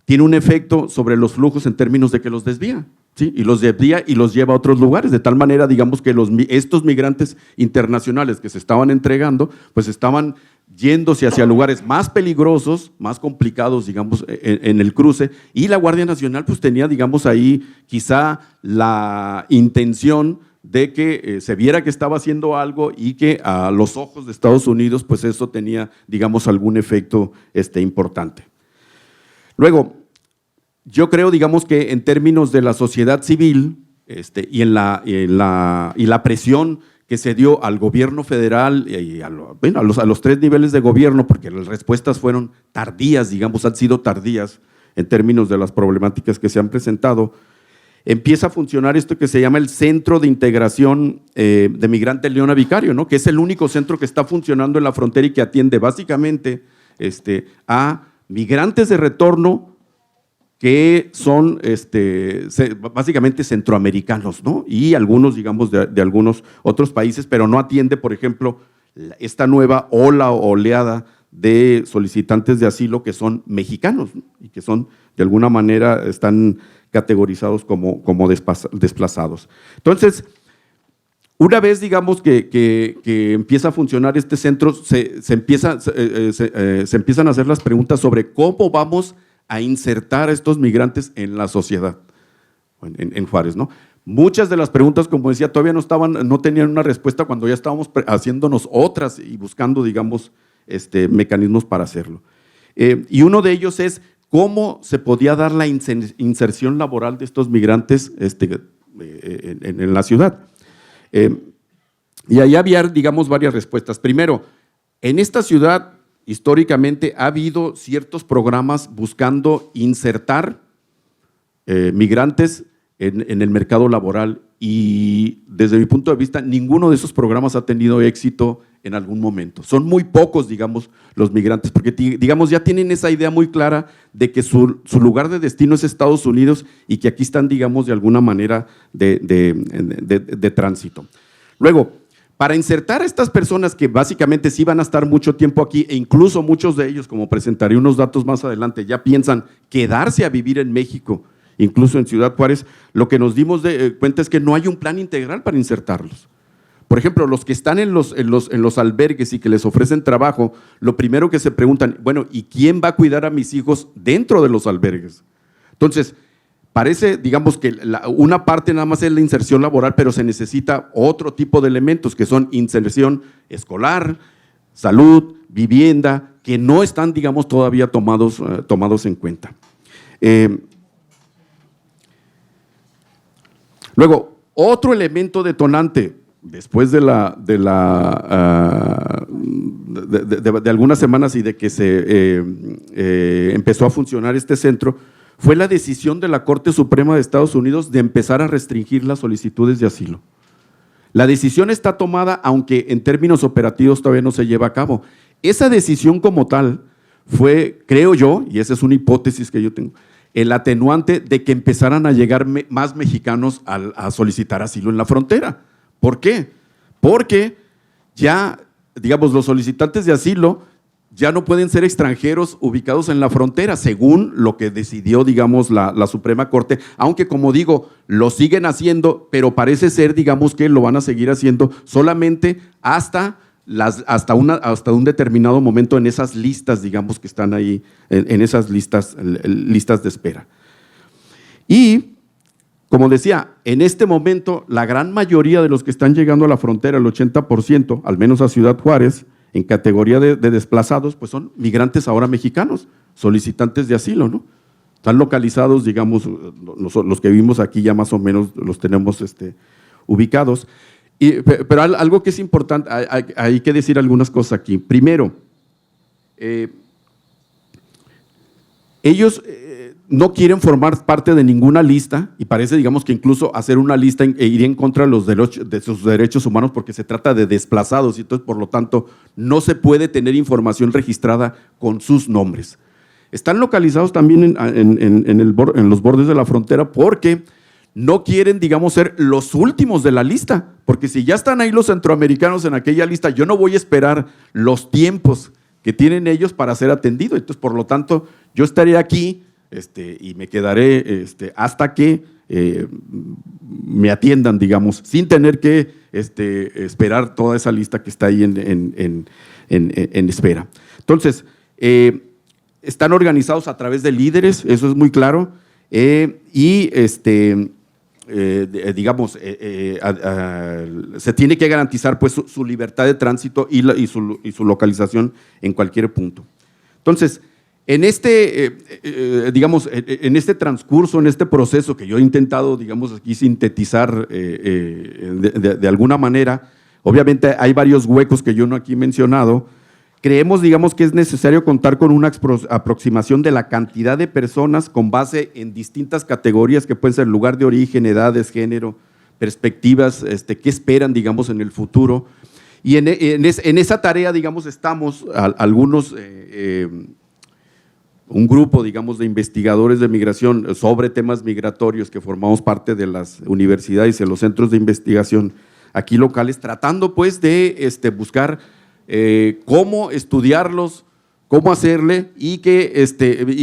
tiene un efecto sobre los flujos en términos de que los desvía, ¿sí? Y los desvía y los lleva a otros lugares, de tal manera, digamos, que estos migrantes internacionales que se estaban entregando, pues estaban yéndose hacia lugares más peligrosos, más complicados, digamos, en el cruce, y la Guardia Nacional pues tenía, digamos, ahí quizá la intención de que se viera que estaba haciendo algo y que a los ojos de Estados Unidos pues eso tenía, digamos, algún efecto importante. Luego, yo creo, digamos, que en términos de la sociedad civil y la presión que se dio al gobierno federal y a los tres niveles de gobierno, porque las respuestas fueron tardías, digamos, han sido tardías en términos de las problemáticas que se han presentado, empieza a funcionar esto que se llama el Centro de Integración de Migrante Leona Vicario, ¿no?, que es el único centro que está funcionando en la frontera y que atiende básicamente a migrantes de retorno que son básicamente centroamericanos, ¿no?, y algunos, digamos, de algunos otros países, pero no atiende, por ejemplo, esta nueva ola o oleada de solicitantes de asilo que son mexicanos, ¿no?, y que son, de alguna manera, están categorizados como desplazados. Entonces, una vez, digamos, que empieza a funcionar este centro, se empiezan a hacer las preguntas sobre cómo vamos a insertar a estos migrantes en la sociedad, en Juárez, ¿no? Muchas de las preguntas, como decía, todavía no tenían una respuesta cuando ya estábamos haciéndonos otras y buscando, digamos, mecanismos para hacerlo. Y uno de ellos es cómo se podía dar la inserción laboral de estos migrantes en la ciudad. Y ahí había, digamos, varias respuestas. Primero, en esta ciudad, históricamente, ha habido ciertos programas buscando insertar migrantes en el mercado laboral y, desde mi punto de vista, ninguno de esos programas ha tenido éxito en algún momento. Son muy pocos, digamos, los migrantes, porque, digamos, ya tienen esa idea muy clara de que su lugar de destino es Estados Unidos y que aquí están, digamos, de alguna manera de tránsito. Luego, para insertar a estas personas que básicamente sí van a estar mucho tiempo aquí, e incluso muchos de ellos, como presentaré unos datos más adelante, ya piensan quedarse a vivir en México, incluso en Ciudad Juárez, lo que nos dimos cuenta es que no hay un plan integral para insertarlos. Por ejemplo, los que están en los albergues y que les ofrecen trabajo, lo primero que se preguntan, bueno, ¿y quién va a cuidar a mis hijos dentro de los albergues? Entonces, parece, digamos, que una parte nada más es la inserción laboral, pero se necesita otro tipo de elementos que son inserción escolar, salud, vivienda, que no están, digamos, todavía tomados en cuenta. Luego, otro elemento detonante, después de algunas semanas y de que se empezó a funcionar este centro, fue la decisión de la Corte Suprema de Estados Unidos de empezar a restringir las solicitudes de asilo. La decisión está tomada, aunque en términos operativos todavía no se lleva a cabo. Esa decisión como tal fue, creo yo, y esa es una hipótesis que yo tengo, el atenuante de que empezaran a llegar más mexicanos a solicitar asilo en la frontera. ¿Por qué? Porque ya, digamos, los solicitantes de asilo ya no pueden ser extranjeros ubicados en la frontera, según lo que decidió, digamos, la Suprema Corte, aunque como digo, lo siguen haciendo, pero parece ser, digamos, que lo van a seguir haciendo solamente hasta un determinado momento en esas listas, digamos, que están ahí, en esas listas de espera. Y, como decía, en este momento, la gran mayoría de los que están llegando a la frontera, el 80%, al menos a Ciudad Juárez, en categoría de desplazados, pues son migrantes ahora mexicanos, solicitantes de asilo, ¿no? Están localizados, digamos, los que vivimos aquí ya más o menos los tenemos ubicados. Pero algo que es importante, hay que decir algunas cosas aquí. Primero, ellos no quieren formar parte de ninguna lista y parece, digamos, que incluso hacer una lista iría en contra de sus derechos humanos porque se trata de desplazados y entonces, por lo tanto, no se puede tener información registrada con sus nombres. Están localizados también en los bordes de la frontera porque no quieren, digamos, ser los últimos de la lista, porque si ya están ahí los centroamericanos en aquella lista, yo no voy a esperar los tiempos que tienen ellos para ser atendidos. Entonces, por lo tanto, yo estaré aquí y me quedaré hasta que me atiendan, digamos, sin tener que esperar toda esa lista que está ahí en espera. Entonces, están organizados a través de líderes, eso es muy claro, y digamos, se tiene que garantizar pues su libertad de tránsito y su localización en cualquier punto. Entonces, digamos, en este transcurso, en este proceso que yo he intentado, digamos, aquí sintetizar de alguna manera, obviamente hay varios huecos que yo no aquí he mencionado. Creemos, digamos, que es necesario contar con una aproximación de la cantidad de personas con base en distintas categorías que pueden ser lugar de origen, edades, género, perspectivas, qué esperan, digamos, en el futuro. Y en esa tarea, digamos, estamos algunos, un grupo, digamos, de investigadores de migración sobre temas migratorios que formamos parte de las universidades y de los centros de investigación aquí locales, tratando pues de buscar cómo estudiarlos, cómo hacerle y que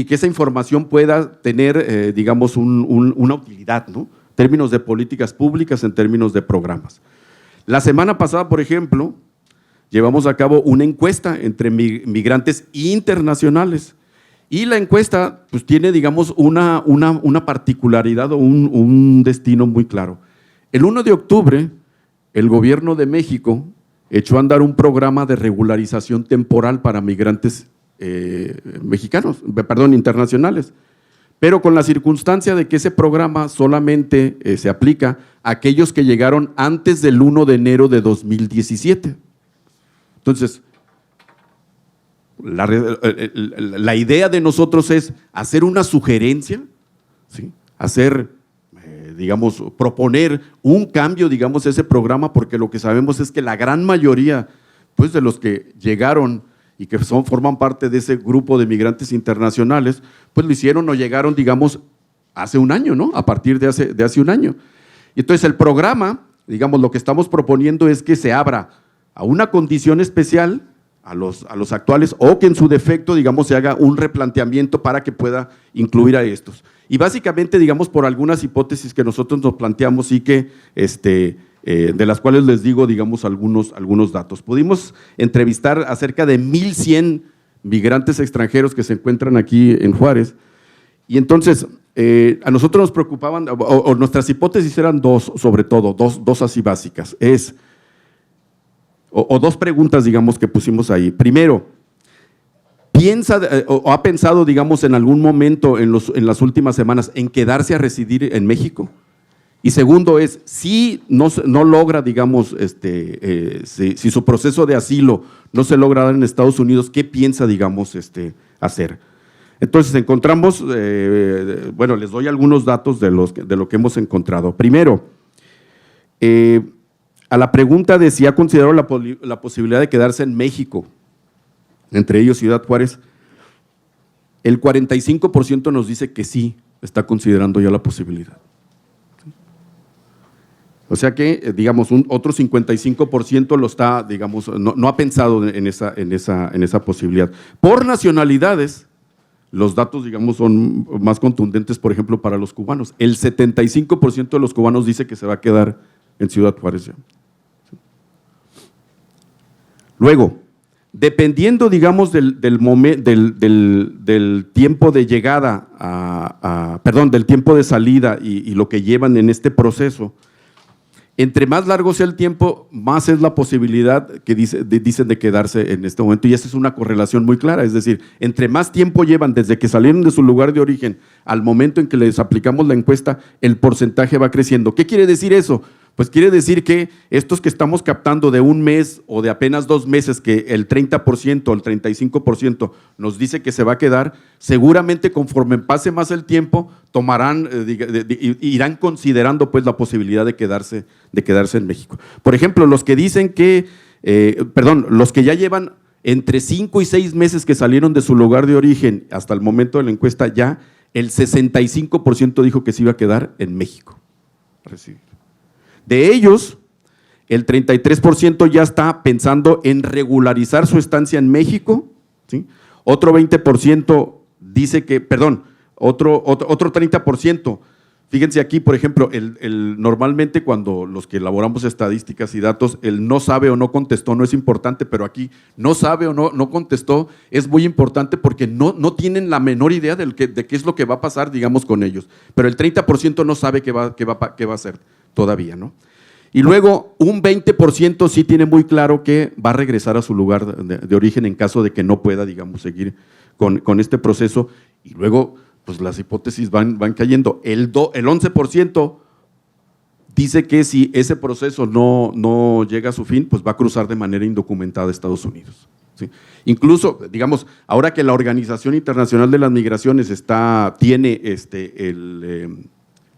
esa información pueda tener, digamos, una utilidad, ¿no? En términos de políticas públicas, en términos de programas. La semana pasada, por ejemplo, llevamos a cabo una encuesta entre migrantes internacionales y la encuesta pues, tiene, digamos, una particularidad o un destino muy claro. El 1 de octubre, el gobierno de México echó a andar un programa de regularización temporal para migrantes internacionales, pero con la circunstancia de que ese programa solamente se aplica a aquellos que llegaron antes del 1 de enero de 2017. Entonces, la idea de nosotros es hacer una sugerencia, ¿sí? Digamos, proponer un cambio, digamos, a ese programa, porque lo que sabemos es que la gran mayoría pues, de los que llegaron y que forman parte de ese grupo de migrantes internacionales, pues lo hicieron o llegaron, digamos, hace un año, ¿no? A partir de hace un año. Y entonces el programa, digamos, lo que estamos proponiendo es que se abra a una condición especial a los actuales o que en su defecto, digamos, se haga un replanteamiento para que pueda incluir a estos. Y básicamente, digamos, por algunas hipótesis que nosotros nos planteamos y que, de las cuales les digo, digamos, algunos datos. Pudimos entrevistar a cerca de 1,100 migrantes extranjeros que se encuentran aquí en Juárez y entonces a nosotros nos preocupaban, o nuestras hipótesis eran dos, sobre todo, dos así básicas, o dos preguntas, digamos, que pusimos ahí. Primero, ¿piensa o ha pensado, digamos, en algún momento en las últimas semanas en quedarse a residir en México? Y segundo es, si no logra, digamos, si su proceso de asilo no se logra dar en Estados Unidos, ¿qué piensa, digamos, hacer? Entonces encontramos, bueno, les doy algunos datos de lo que hemos encontrado. Primero, a la pregunta de si ha considerado la posibilidad de quedarse en México, entre ellos Ciudad Juárez, el 45% nos dice que sí está considerando ya la posibilidad. O sea que, digamos, otro 55% lo está, digamos, no ha pensado en esa posibilidad. Por nacionalidades, los datos, digamos, son más contundentes, por ejemplo, para los cubanos. El 75% de los cubanos dice que se va a quedar en Ciudad Juárez ya. Luego, dependiendo, digamos, del tiempo de llegada, del tiempo de salida y lo que llevan en este proceso, entre más largo sea el tiempo, más es la posibilidad que dicen de quedarse en este momento, y esa es una correlación muy clara, es decir, entre más tiempo llevan desde que salieron de su lugar de origen al momento en que les aplicamos la encuesta, el porcentaje va creciendo. ¿Qué quiere decir eso? Pues quiere decir que estos que estamos captando de un mes o de apenas 2 meses, que el 30% o el 35% nos dice que se va a quedar, seguramente conforme pase más el tiempo, tomarán, irán considerando pues la posibilidad de quedarse en México. Por ejemplo, los que dicen que, los que ya llevan entre 5 y 6 meses que salieron de su lugar de origen hasta el momento de la encuesta, ya el 65% dijo que se iba a quedar en México. De ellos, el 33% ya está pensando en regularizar su estancia en México, ¿sí? Otro 20% dice que, otro 30%, fíjense aquí, por ejemplo, normalmente cuando los que elaboramos estadísticas y datos, el no sabe o no contestó no es importante, pero aquí no sabe o no contestó es muy importante porque no tienen la menor idea de qué es lo que va a pasar, digamos, con ellos, pero el 30% no sabe qué va a hacer todavía, ¿no? Y luego un 20% sí tiene muy claro que va a regresar a su lugar de origen en caso de que no pueda, digamos, seguir con este proceso, y luego pues las hipótesis van cayendo. El 11% dice que si ese proceso no llega a su fin, pues va a cruzar de manera indocumentada a Estados Unidos, ¿sí? Incluso, digamos, ahora que la Organización Internacional de las Migraciones tiene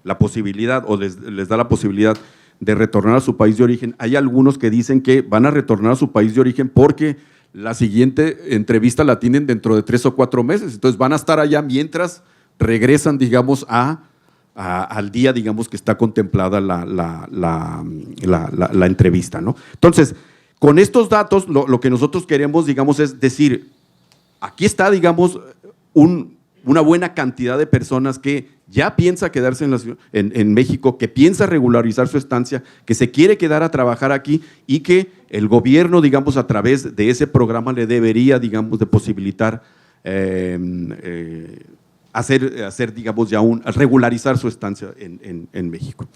la posibilidad, o les da la posibilidad de retornar a su país de origen, hay algunos que dicen que van a retornar a su país de origen porque la siguiente entrevista la tienen dentro de 3 o 4 meses, entonces van a estar allá mientras regresan, digamos, al día, digamos, que está contemplada la entrevista, ¿no? Entonces, con estos datos, lo que nosotros queremos, digamos, es decir, aquí está, digamos, una buena cantidad de personas que ya piensa quedarse en México, que piensa regularizar su estancia, que se quiere quedar a trabajar aquí y que el gobierno, digamos, a través de ese programa le debería, digamos, de posibilitar hacer, digamos, regularizar su estancia en México.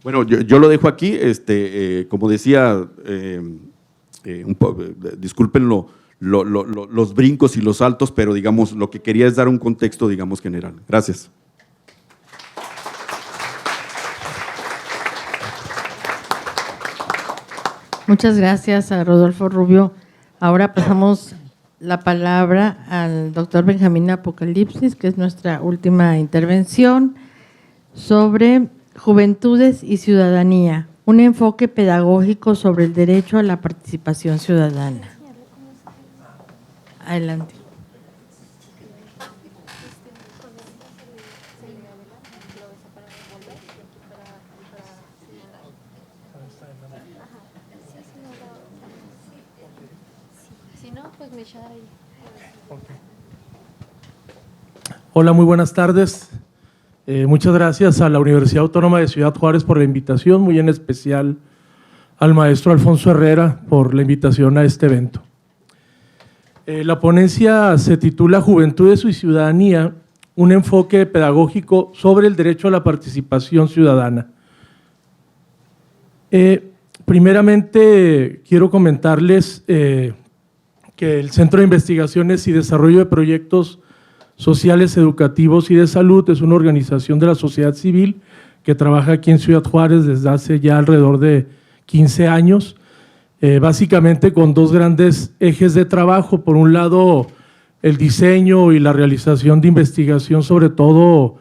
Bueno, yo lo dejo aquí, como decía, disculpen los brincos y los saltos, pero digamos, lo que quería es dar un contexto, digamos, general. Gracias. Muchas gracias a Rodolfo Rubio. Ahora pasamos la palabra al doctor Benjamín Apocalipsis, que es nuestra última intervención, sobre Juventudes y Ciudadanía, un enfoque pedagógico sobre el derecho a la participación ciudadana. Adelante. Hola, muy buenas tardes. Muchas gracias a la Universidad Autónoma de Ciudad Juárez por la invitación, muy en especial al maestro Alfonso Herrera por la invitación a este evento. La ponencia se titula Juventudes y Ciudadanía, un enfoque pedagógico sobre el derecho a la participación ciudadana. Primeramente, quiero comentarles que el Centro de Investigaciones y Desarrollo de Proyectos Sociales, Educativos y de Salud es una organización de la sociedad civil que trabaja aquí en Ciudad Juárez desde hace ya alrededor de 15 años, básicamente con 2 grandes ejes de trabajo. Por un lado, el diseño y la realización de investigación, sobre todo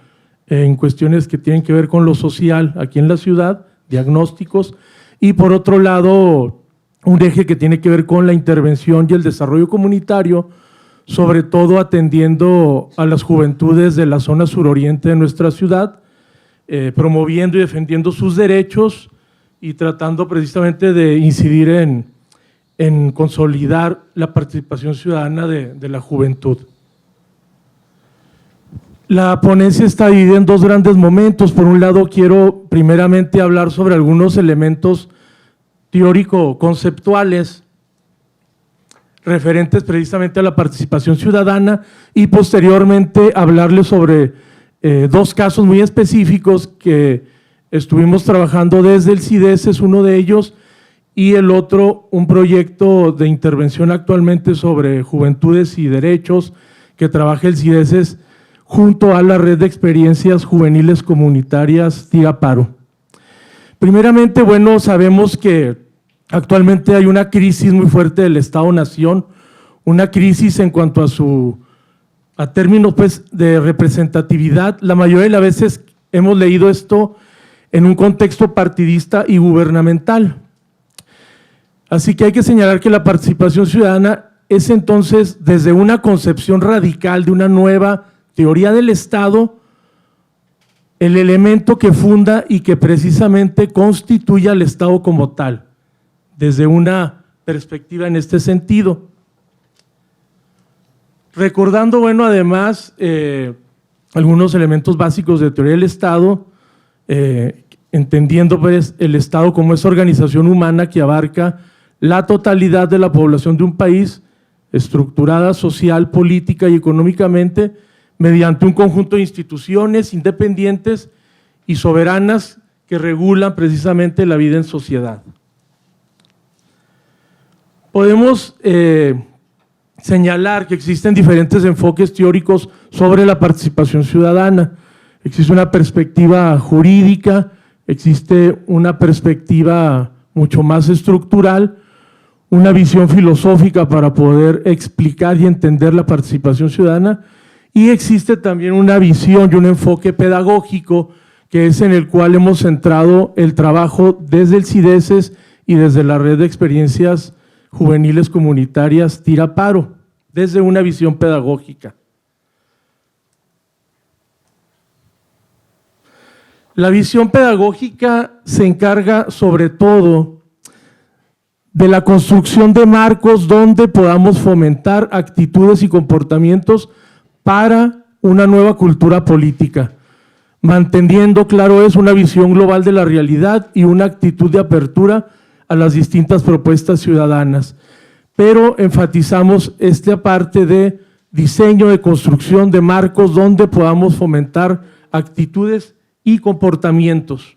en cuestiones que tienen que ver con lo social aquí en la ciudad, diagnósticos, y por otro lado, un eje que tiene que ver con la intervención y el desarrollo comunitario, sobre todo atendiendo a las juventudes de la zona suroriente de nuestra ciudad, promoviendo y defendiendo sus derechos y tratando precisamente de incidir en consolidar la participación ciudadana de la juventud. La ponencia está dividida en dos grandes momentos. Por un lado, quiero primeramente hablar sobre algunos elementos teórico-conceptuales referentes precisamente a la participación ciudadana y posteriormente hablarles sobre dos casos muy específicos que estuvimos trabajando desde el CIDES, es uno de ellos, y el otro, un proyecto de intervención actualmente sobre juventudes y derechos que trabaja el CIDES junto a la Red de Experiencias Juveniles Comunitarias Tira Paro. Primeramente, bueno, sabemos que actualmente hay una crisis muy fuerte del Estado-Nación, una crisis en cuanto a términos pues, de representatividad. La mayoría de las veces hemos leído esto en un contexto partidista y gubernamental. Así que hay que señalar que la participación ciudadana es entonces desde una concepción radical de una nueva teoría del Estado, el elemento que funda y que precisamente constituye al Estado como tal, desde una perspectiva en este sentido. Recordando, bueno, además, algunos elementos básicos de teoría del Estado, entendiendo pues el Estado como esa organización humana que abarca la totalidad de la población de un país, estructurada social, política y económicamente, mediante un conjunto de instituciones independientes y soberanas que regulan precisamente la vida en sociedad. Podemos señalar que existen diferentes enfoques teóricos sobre la participación ciudadana. Existe una perspectiva jurídica, existe una perspectiva mucho más estructural, una visión filosófica para poder explicar y entender la participación ciudadana, y existe también una visión y un enfoque pedagógico que es en el cual hemos centrado el trabajo desde el CIDES y desde la Red de Experiencias Juveniles Comunitarias Tira Paro, desde una visión pedagógica. La visión pedagógica se encarga sobre todo de la construcción de marcos donde podamos fomentar actitudes y comportamientos para una nueva cultura política, manteniendo, claro, es una visión global de la realidad y una actitud de apertura a las distintas propuestas ciudadanas. Pero enfatizamos esta parte de diseño, de construcción de marcos donde podamos fomentar actitudes y comportamientos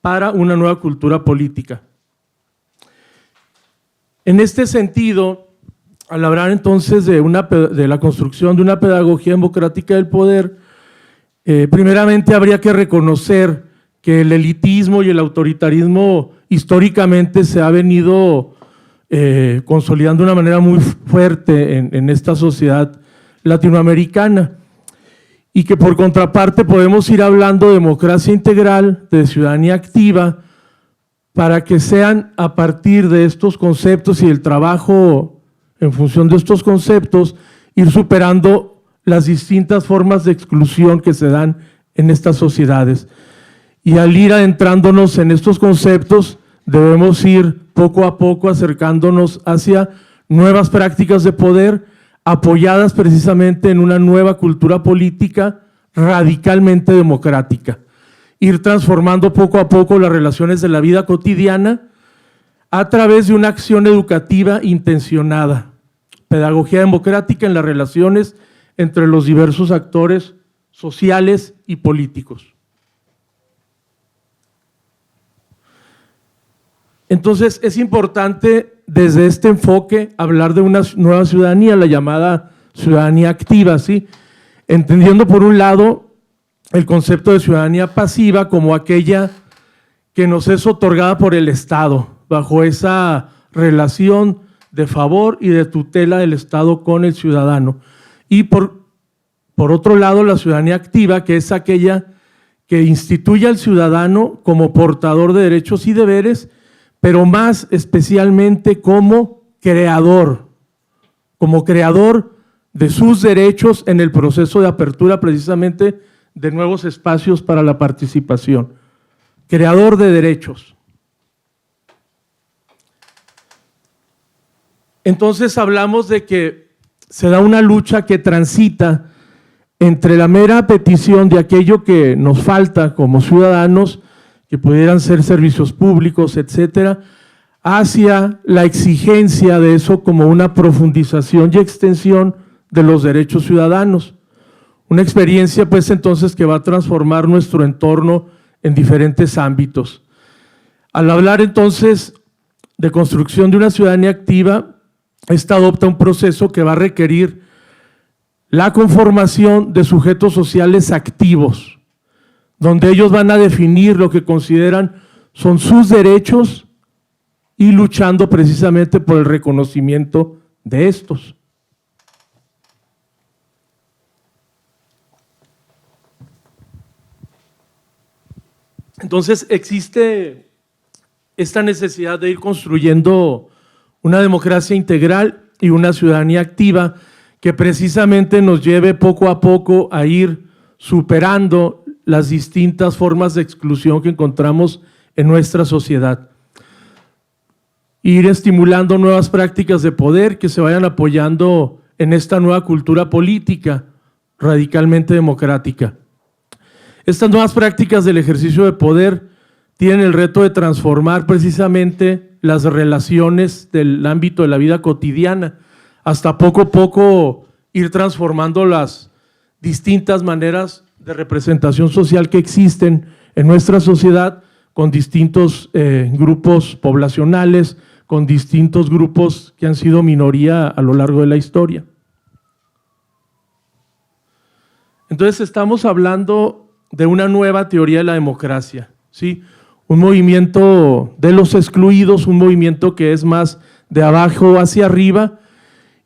para una nueva cultura política. En este sentido, al hablar entonces de la construcción de una pedagogía democrática del poder, primeramente habría que reconocer que el elitismo y el autoritarismo históricamente se ha venido consolidando de una manera muy fuerte en esta sociedad latinoamericana, y que por contraparte podemos ir hablando de democracia integral, de ciudadanía activa, para que sean a partir de estos conceptos y el trabajo en función de estos conceptos, ir superando las distintas formas de exclusión que se dan en estas sociedades. Y al ir adentrándonos en estos conceptos, debemos ir poco a poco acercándonos hacia nuevas prácticas de poder, apoyadas precisamente en una nueva cultura política radicalmente democrática. Ir transformando poco a poco las relaciones de la vida cotidiana a través de una acción educativa intencionada, pedagogía democrática en las relaciones entre los diversos actores sociales y políticos. Entonces, es importante desde este enfoque hablar de una nueva ciudadanía, la llamada ciudadanía activa, ¿sí? Entendiendo por un lado el concepto de ciudadanía pasiva como aquella que nos es otorgada por el Estado, bajo esa relación de favor y de tutela del Estado con el ciudadano. Y por otro lado, la ciudadanía activa, que es aquella que instituye al ciudadano como portador de derechos y deberes, pero más especialmente como creador de sus derechos en el proceso de apertura precisamente de nuevos espacios para la participación. Creador de derechos. Entonces hablamos de que se da una lucha que transita entre la mera petición de aquello que nos falta como ciudadanos, que pudieran ser servicios públicos, etcétera, hacia la exigencia de eso como una profundización y extensión de los derechos ciudadanos. Una experiencia, pues, entonces, que va a transformar nuestro entorno en diferentes ámbitos. Al hablar, entonces, de construcción de una ciudadanía activa, esta adopta un proceso que va a requerir la conformación de sujetos sociales activos, donde ellos van a definir lo que consideran son sus derechos y luchando precisamente por el reconocimiento de estos. Entonces existe esta necesidad de ir construyendo una democracia integral y una ciudadanía activa que precisamente nos lleve poco a poco a ir superando las distintas formas de exclusión que encontramos en nuestra sociedad. Ir estimulando nuevas prácticas de poder que se vayan apoyando en esta nueva cultura política radicalmente democrática. Estas nuevas prácticas del ejercicio de poder tienen el reto de transformar precisamente las relaciones del ámbito de la vida cotidiana, hasta poco a poco ir transformando las distintas maneras de representación social que existen en nuestra sociedad con distintos grupos poblacionales, con distintos grupos que han sido minoría a lo largo de la historia. Entonces estamos hablando de una nueva teoría de la democracia, ¿sí? Un movimiento de los excluidos, un movimiento que es más de abajo hacia arriba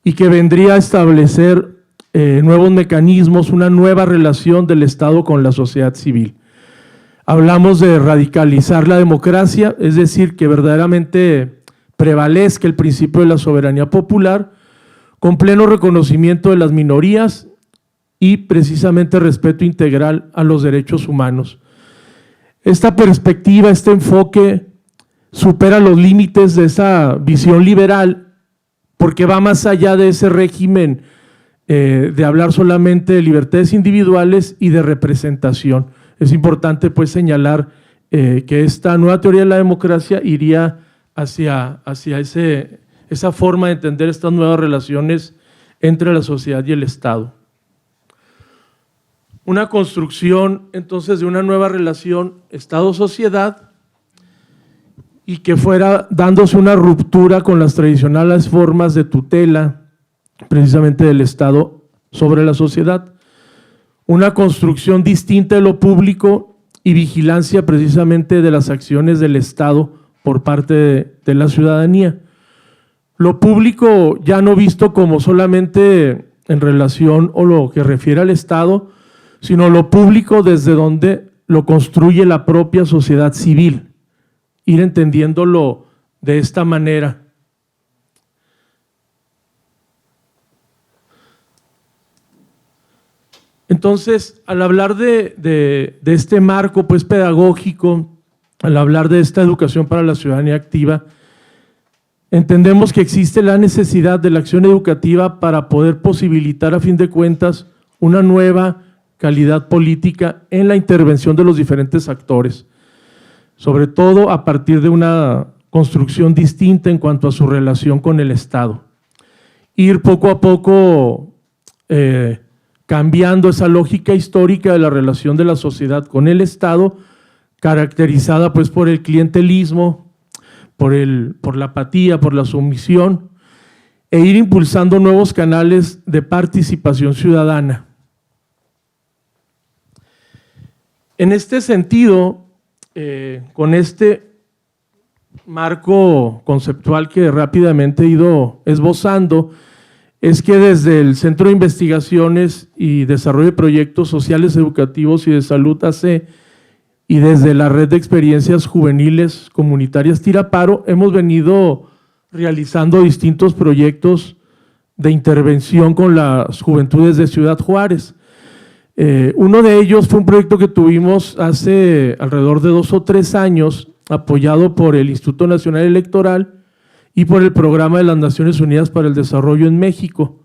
y que vendría a establecer nuevos mecanismos, una nueva relación del Estado con la sociedad civil. Hablamos de radicalizar la democracia, es decir, que verdaderamente prevalezca el principio de la soberanía popular con pleno reconocimiento de las minorías y precisamente respeto integral a los derechos humanos. Esta perspectiva, este enfoque supera los límites de esa visión liberal porque va más allá de ese régimen de hablar solamente de libertades individuales y de representación. Es importante pues señalar que esta nueva teoría de la democracia iría hacia esa forma de entender estas nuevas relaciones entre la sociedad y el Estado. Una construcción entonces de una nueva relación Estado-sociedad y que fuera dándose una ruptura con las tradicionales formas de tutela precisamente del Estado sobre la sociedad. Una construcción distinta de lo público y vigilancia precisamente de las acciones del Estado por parte de la ciudadanía. Lo público ya no visto como solamente en relación o lo que refiere al Estado, sino lo público desde donde lo construye la propia sociedad civil, ir entendiéndolo de esta manera. Entonces, al hablar de este marco pues, pedagógico, al hablar de esta educación para la ciudadanía activa, entendemos que existe la necesidad de la acción educativa para poder posibilitar, a fin de cuentas, una nueva calidad política en la intervención de los diferentes actores, sobre todo a partir de una construcción distinta en cuanto a su relación con el Estado. Ir poco a poco cambiando esa lógica histórica de la relación de la sociedad con el Estado, caracterizada pues por el clientelismo, por la apatía, por la sumisión, e ir impulsando nuevos canales de participación ciudadana. En este sentido, con este marco conceptual que rápidamente he ido esbozando, es que desde el Centro de Investigaciones y Desarrollo de Proyectos Sociales, Educativos y de Salud AC y desde la Red de Experiencias Juveniles Comunitarias Tiraparo hemos venido realizando distintos proyectos de intervención con las juventudes de Ciudad Juárez. Uno de ellos fue un proyecto que tuvimos hace alrededor de 2 o 3 años, apoyado por el Instituto Nacional Electoral y por el Programa de las Naciones Unidas para el Desarrollo en México.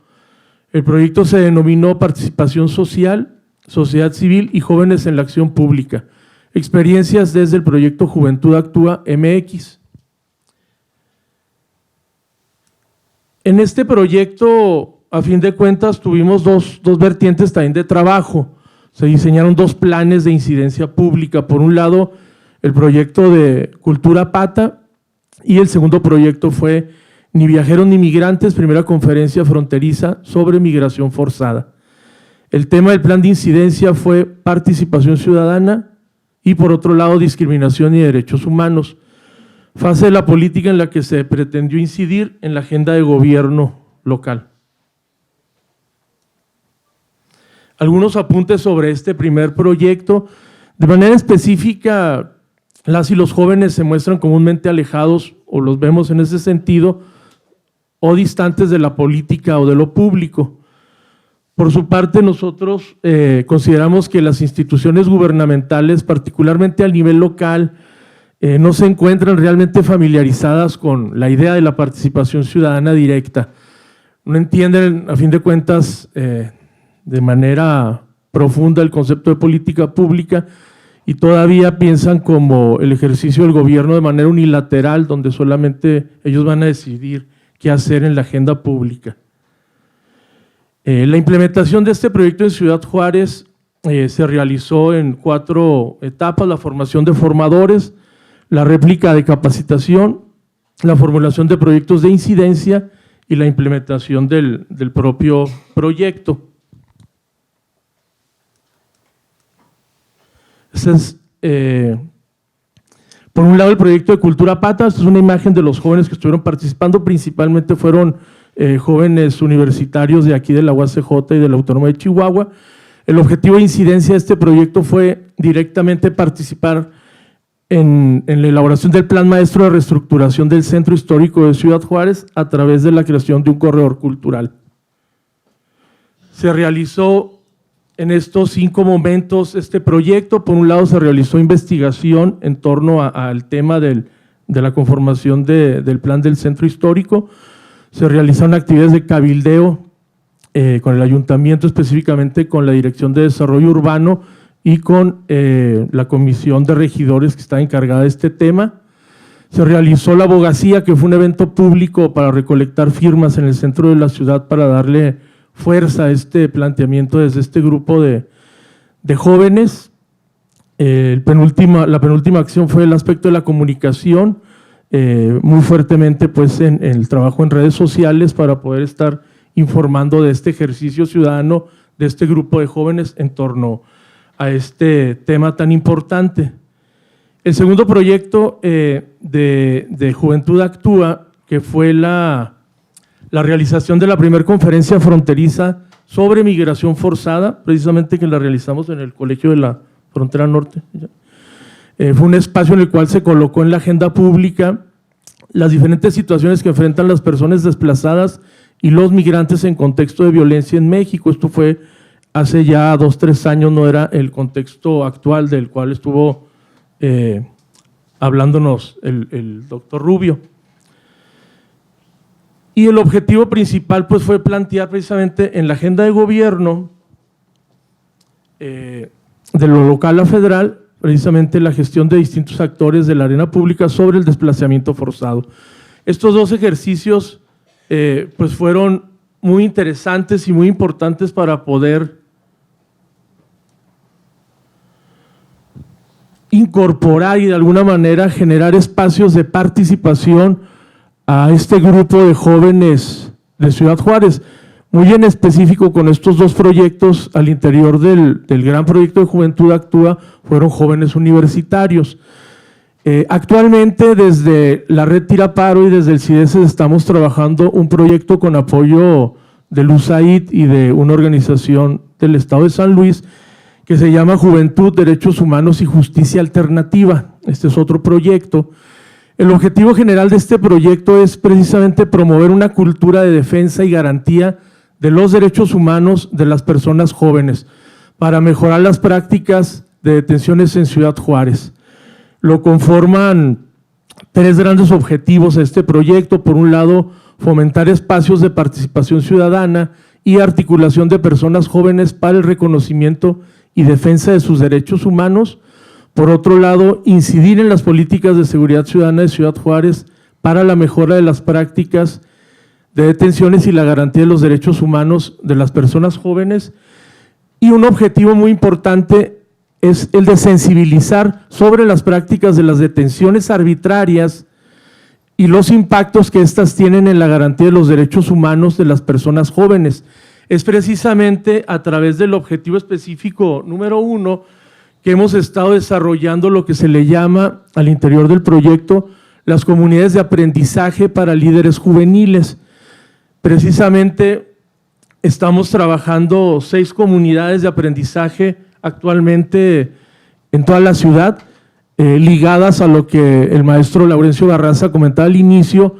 El proyecto se denominó Participación Social, Sociedad Civil y Jóvenes en la Acción Pública. Experiencias desde el proyecto Juventud Actúa MX. En este proyecto, a fin de cuentas, tuvimos dos vertientes también de trabajo. Se diseñaron dos planes de incidencia pública. Por un lado, el proyecto de Cultura Pata y el segundo proyecto fue Ni Viajeros ni Migrantes, primera conferencia fronteriza sobre migración forzada. El tema del plan de incidencia fue participación ciudadana y por otro lado discriminación y derechos humanos. Fase de la política en la que se pretendió incidir en la agenda de gobierno local. Algunos apuntes sobre este primer proyecto. De manera específica, las y los jóvenes se muestran comúnmente alejados, o los vemos en ese sentido, o distantes de la política o de lo público. Por su parte, nosotros consideramos que las instituciones gubernamentales, particularmente a nivel local, no se encuentran realmente familiarizadas con la idea de la participación ciudadana directa. No entienden, a fin de cuentas, de manera profunda el concepto de política pública y todavía piensan como el ejercicio del gobierno de manera unilateral, donde solamente ellos van a decidir qué hacer en la agenda pública. La implementación de este proyecto en Ciudad Juárez se realizó en 4 etapas: la formación de formadores, la réplica de capacitación, la formulación de proyectos de incidencia y la implementación del propio proyecto. Por un lado, el proyecto de Cultura Pata. Esta es una imagen de los jóvenes que estuvieron participando, principalmente fueron jóvenes universitarios de aquí de la UACJ y de la Autónoma de Chihuahua. El objetivo de incidencia de este proyecto fue directamente participar en la elaboración del Plan Maestro de Reestructuración del Centro Histórico de Ciudad Juárez a través de la creación de un corredor cultural. Se realizó en estos 5 momentos este proyecto. Por un lado, se realizó investigación en torno al tema de la conformación del plan del centro histórico. Se realizaron actividades de cabildeo con el ayuntamiento, específicamente con la Dirección de Desarrollo Urbano y con la comisión de regidores que está encargada de este tema. Se realizó la abogacía, que fue un evento público para recolectar firmas en el centro de la ciudad para darle fuerza a este planteamiento desde este grupo de jóvenes. La penúltima acción fue el aspecto de la comunicación, muy fuertemente pues en el trabajo en redes sociales para poder estar informando de este ejercicio ciudadano de este grupo de jóvenes en torno a este tema tan importante. El segundo proyecto de Juventud Actúa, que fue la realización de la primera conferencia fronteriza sobre migración forzada, precisamente que la realizamos en el Colegio de la Frontera Norte. Fue un espacio en el cual se colocó en la agenda pública las diferentes situaciones que enfrentan las personas desplazadas y los migrantes en contexto de violencia en México. Esto fue hace ya 2 o 3 años, no era el contexto actual del cual estuvo hablándonos el doctor Rubio. Y el objetivo principal pues, fue plantear precisamente en la agenda de gobierno, de lo local a federal, precisamente la gestión de distintos actores de la arena pública sobre el desplazamiento forzado. Estos 2 ejercicios pues fueron muy interesantes y muy importantes para poder incorporar y de alguna manera generar espacios de participación a este grupo de jóvenes de Ciudad Juárez. Muy en específico con estos 2 proyectos al interior del gran proyecto de Juventud Actúa fueron jóvenes universitarios. Actualmente desde la Red Tira Paro y desde el CIDESES estamos trabajando un proyecto con apoyo del USAID y de una organización del Estado de San Luis que se llama Juventud, Derechos Humanos y Justicia Alternativa. Este es otro proyecto. El objetivo general de este proyecto es precisamente promover una cultura de defensa y garantía de los derechos humanos de las personas jóvenes para mejorar las prácticas de detenciones en Ciudad Juárez. Lo conforman tres grandes objetivos a este proyecto. Por un lado, fomentar espacios de participación ciudadana y articulación de personas jóvenes para el reconocimiento y defensa de sus derechos humanos. Por otro lado, incidir en las políticas de seguridad ciudadana de Ciudad Juárez para la mejora de las prácticas de detenciones y la garantía de los derechos humanos de las personas jóvenes. Y un objetivo muy importante es el de sensibilizar sobre las prácticas de las detenciones arbitrarias y los impactos que éstas tienen en la garantía de los derechos humanos de las personas jóvenes. Es precisamente a través del objetivo específico número 1 que hemos estado desarrollando lo que se le llama al interior del proyecto las comunidades de aprendizaje para líderes juveniles. Precisamente estamos trabajando 6 comunidades de aprendizaje actualmente en toda la ciudad, ligadas a lo que el maestro Laurencio Barraza comentaba al inicio.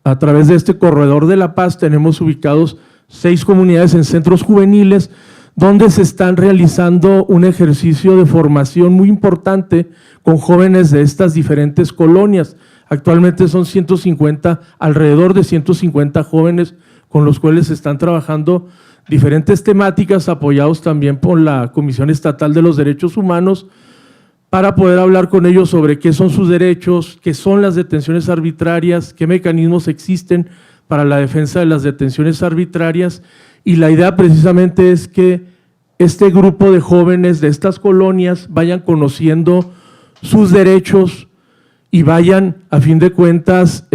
A través de este corredor de la paz tenemos ubicados 6 comunidades en centros juveniles donde se están realizando un ejercicio de formación muy importante con jóvenes de estas diferentes colonias. Actualmente son 150, alrededor de 150 jóvenes con los cuales se están trabajando diferentes temáticas, apoyados también por la Comisión Estatal de los Derechos Humanos, para poder hablar con ellos sobre qué son sus derechos, qué son las detenciones arbitrarias, qué mecanismos existen para la defensa de las detenciones arbitrarias. Y la idea precisamente es que este grupo de jóvenes de estas colonias vayan conociendo sus derechos y vayan, a fin de cuentas,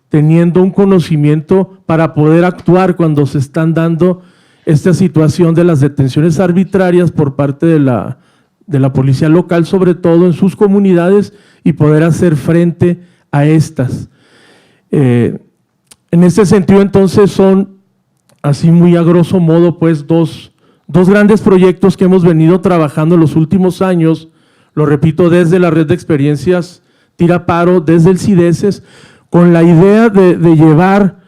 teniendo un conocimiento para poder actuar cuando se están dando esta situación de las detenciones arbitrarias por parte de la policía local, sobre todo en sus comunidades, y poder hacer frente a estas. En este sentido, entonces, son, así muy a grosso modo, pues dos grandes proyectos que hemos venido trabajando en los últimos años, lo repito, desde la Red de Experiencias Tira Paro, desde el CIDESES, con la idea de llevar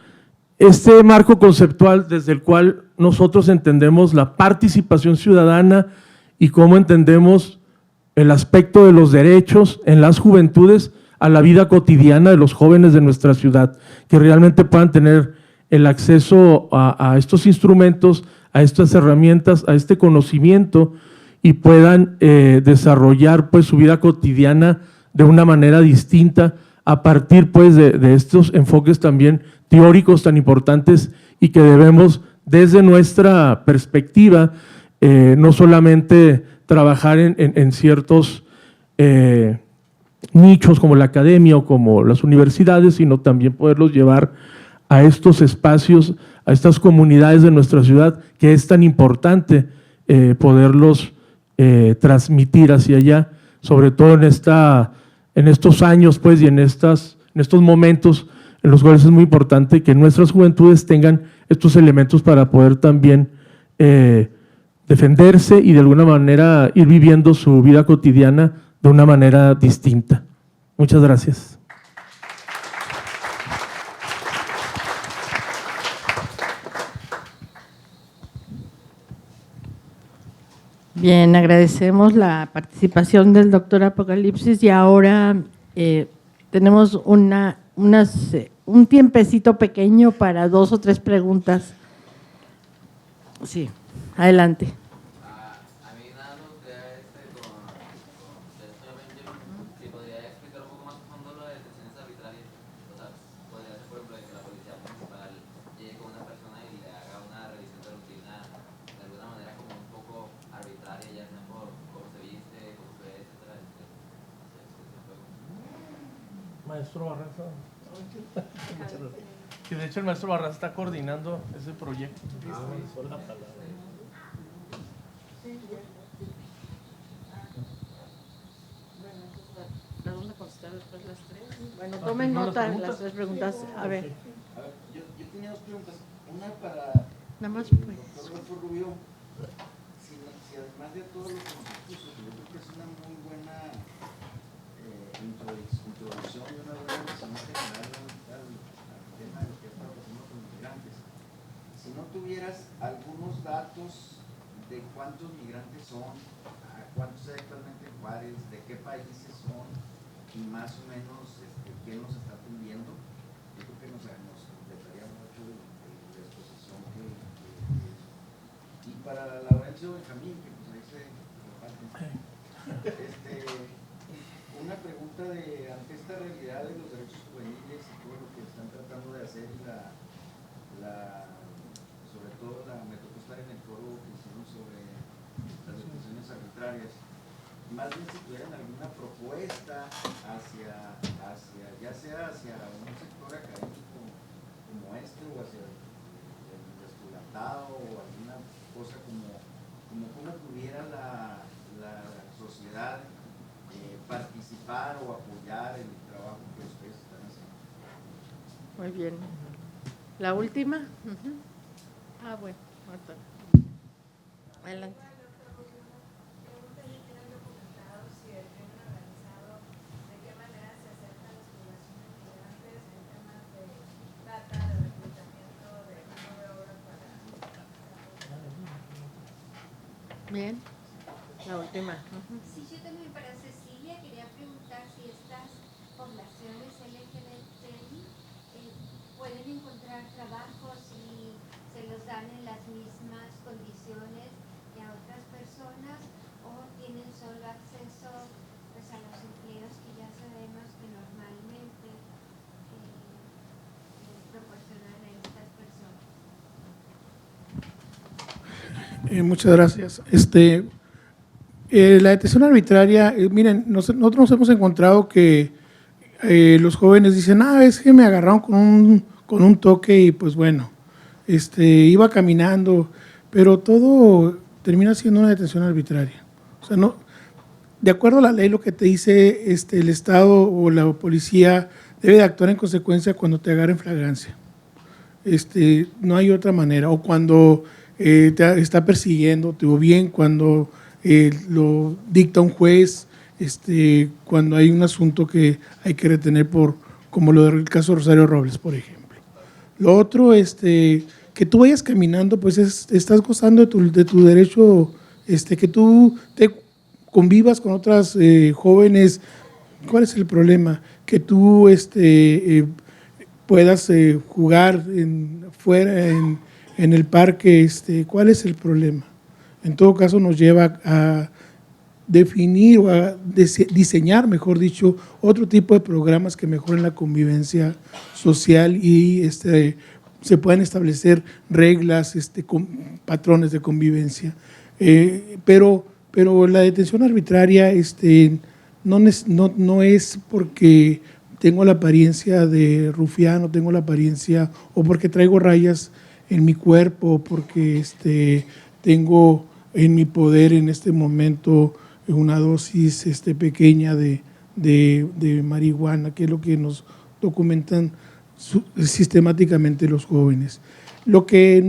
este marco conceptual desde el cual nosotros entendemos la participación ciudadana y cómo entendemos el aspecto de los derechos en las juventudes a la vida cotidiana de los jóvenes de nuestra ciudad, que realmente puedan tener el acceso a estos instrumentos, a estas herramientas, a este conocimiento, y puedan desarrollar pues su vida cotidiana de una manera distinta a partir pues de estos enfoques también teóricos tan importantes, y que debemos desde nuestra perspectiva no solamente trabajar en ciertos nichos como la academia o como las universidades, sino también poderlos llevar a estos espacios, a estas comunidades de nuestra ciudad, que es tan importante poderlos transmitir hacia allá, sobre todo en estos años pues, y en estos momentos en los cuales es muy importante que nuestras juventudes tengan estos elementos para poder también defenderse y de alguna manera ir viviendo su vida cotidiana de una manera distinta. Muchas gracias. Bien, agradecemos la participación del doctor Apocalipsis, y ahora tenemos un tiempecito pequeño para 2 o 3 preguntas. Sí, adelante. A mí nada me gustaría si podría explicar un poco más a fondo lo de detenciones arbitrarias. O sea, podría ser, por ejemplo, que la policía municipal llegue con una persona y le haga una revisión de rutina de alguna manera como un poco arbitraria, ya sea por cómo se viste, cómo se ve, etcétera. Maestro Barraza. Que de hecho el maestro Barraza está coordinando ese proyecto. ¿Vamos a contestar después las 3? Bueno, tomen nota de las 3 preguntas. A ver. Yo tenía 2 preguntas. Una para Nada más el pues. doctor Rodolfo Rubio. Si además de todos los conceptos, yo creo que es una muy buena introducción y una buena visión general al tema de lo que está pasando con los migrantes. Si no tuvieras algunos datos de cuántos migrantes son, cuántos hay actualmente en Juárez, de qué países son, y más o menos quién nos está atendiendo. Yo creo que nos completaría mucho la exposición y para Laurencio Benjamín, que pues ahí se comparte. Una pregunta ante esta realidad de los derechos juveniles y todo lo que están tratando de hacer y sobre todo me tocó estar en el foro que hicimos sobre las detenciones arbitrarias. Más bien si tuvieran alguna propuesta ya sea hacia un sector académico como este o hacia el estudiantado o alguna cosa como cómo pudiera la sociedad participar o apoyar el trabajo que ustedes están haciendo. Muy bien. ¿La última? Bueno, Marta. Adelante. Bien, la última. Sí, yo también para Cecilia quería preguntar si estas poblaciones LGBTI pueden encontrar trabajo si se los dan en las mismas condiciones que a otras personas o tienen solo acceso pues, a los empleos que ya sabemos que normalmente les proporcionan a estas personas. Muchas gracias. La detención arbitraria, miren, nosotros nos hemos encontrado que los jóvenes dicen, es que me agarraron con un toque y pues bueno, iba caminando, pero todo termina siendo una detención arbitraria. O sea, no, de acuerdo a la ley, lo que te dice el Estado o la policía debe de actuar en consecuencia cuando te agarren flagrancia. No hay otra manera. O cuando te está persiguiendo, o bien cuando lo dicta un juez, cuando hay un asunto que hay que retener como lo del caso de Rosario Robles, por ejemplo. Lo otro, que tú vayas caminando, pues estás gozando de tu derecho, que tú te convivas con otras jóvenes. ¿Cuál es el problema? Que tú puedas jugar fuera en el parque, ¿cuál es el problema? En todo caso nos lleva a definir o a diseñar, mejor dicho, otro tipo de programas que mejoren la convivencia social y se puedan establecer reglas, patrones de convivencia. Pero la detención arbitraria no es porque tengo la apariencia de rufiano, tengo la apariencia, o porque traigo rayas en mi cuerpo, o porque tengo en mi poder en este momento una dosis pequeña de marihuana, que es lo que nos documentan sistemáticamente los jóvenes. Lo que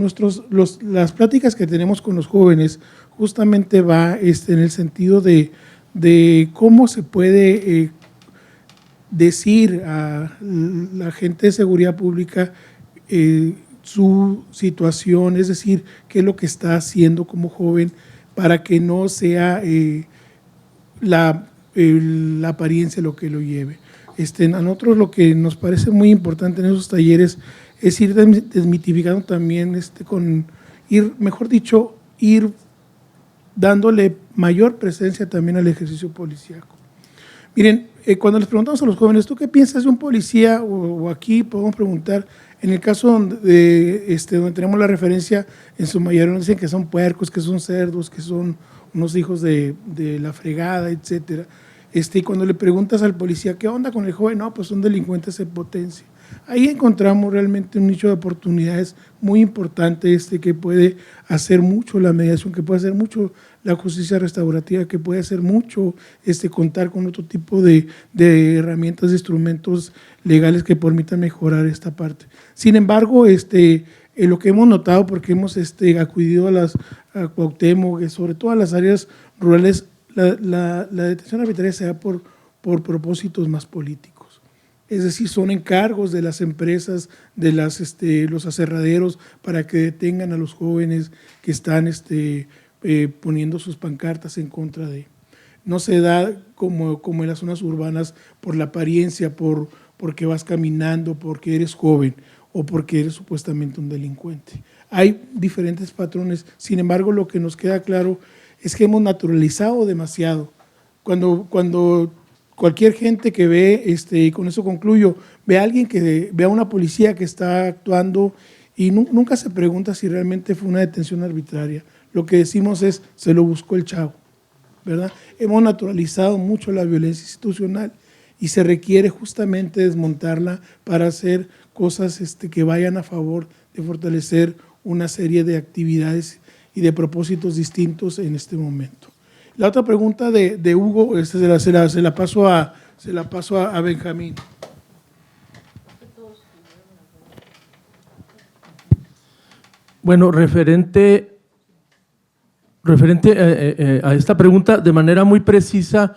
las pláticas que tenemos con los jóvenes justamente va en el sentido de cómo se puede decir a la gente de seguridad pública su situación, es decir, qué es lo que está haciendo como joven para que no sea la apariencia lo que lo lleve. A nosotros lo que nos parece muy importante en esos talleres es ir desmitificando también, ir dándole mayor presencia también al ejercicio policíaco. Miren, cuando les preguntamos a los jóvenes, ¿tú qué piensas de un policía? O aquí podemos preguntar, en el caso donde tenemos la referencia, en su mayoría nos dicen que son puercos, que son cerdos, que son unos hijos de la fregada, etcétera. Y cuando le preguntas al policía, ¿qué onda con el joven? No, pues son delincuentes en potencia. Ahí encontramos realmente un nicho de oportunidades muy importante que puede hacer mucho la mediación, que puede hacer mucho la justicia restaurativa, que puede hacer mucho contar con otro tipo de herramientas, de instrumentos legales que permitan mejorar esta parte. Sin embargo, lo que hemos notado, porque hemos acudido a Cuauhtémoc, sobre todo a las áreas rurales, la detención arbitraria se da por propósitos más políticos. Es decir, son encargos de las empresas, de los aserraderos, para que detengan a los jóvenes que están poniendo sus pancartas en contra de. no se da como en las zonas urbanas por la apariencia, porque vas caminando, porque eres joven o porque eres supuestamente un delincuente. Hay diferentes patrones, sin embargo, lo que nos queda claro es que hemos naturalizado demasiado. Cuando cualquier gente que ve, y con eso concluyo, ve a alguien ve a una policía que está actuando y nunca se pregunta si realmente fue una detención arbitraria. Lo que decimos es, se lo buscó el chavo, ¿verdad? Hemos naturalizado mucho la violencia institucional y se requiere justamente desmontarla para hacer cosas que vayan a favor de fortalecer una serie de actividades y de propósitos distintos en este momento. La otra pregunta de Hugo, se la paso a Benjamín. Bueno, referente a esta pregunta, de manera muy precisa,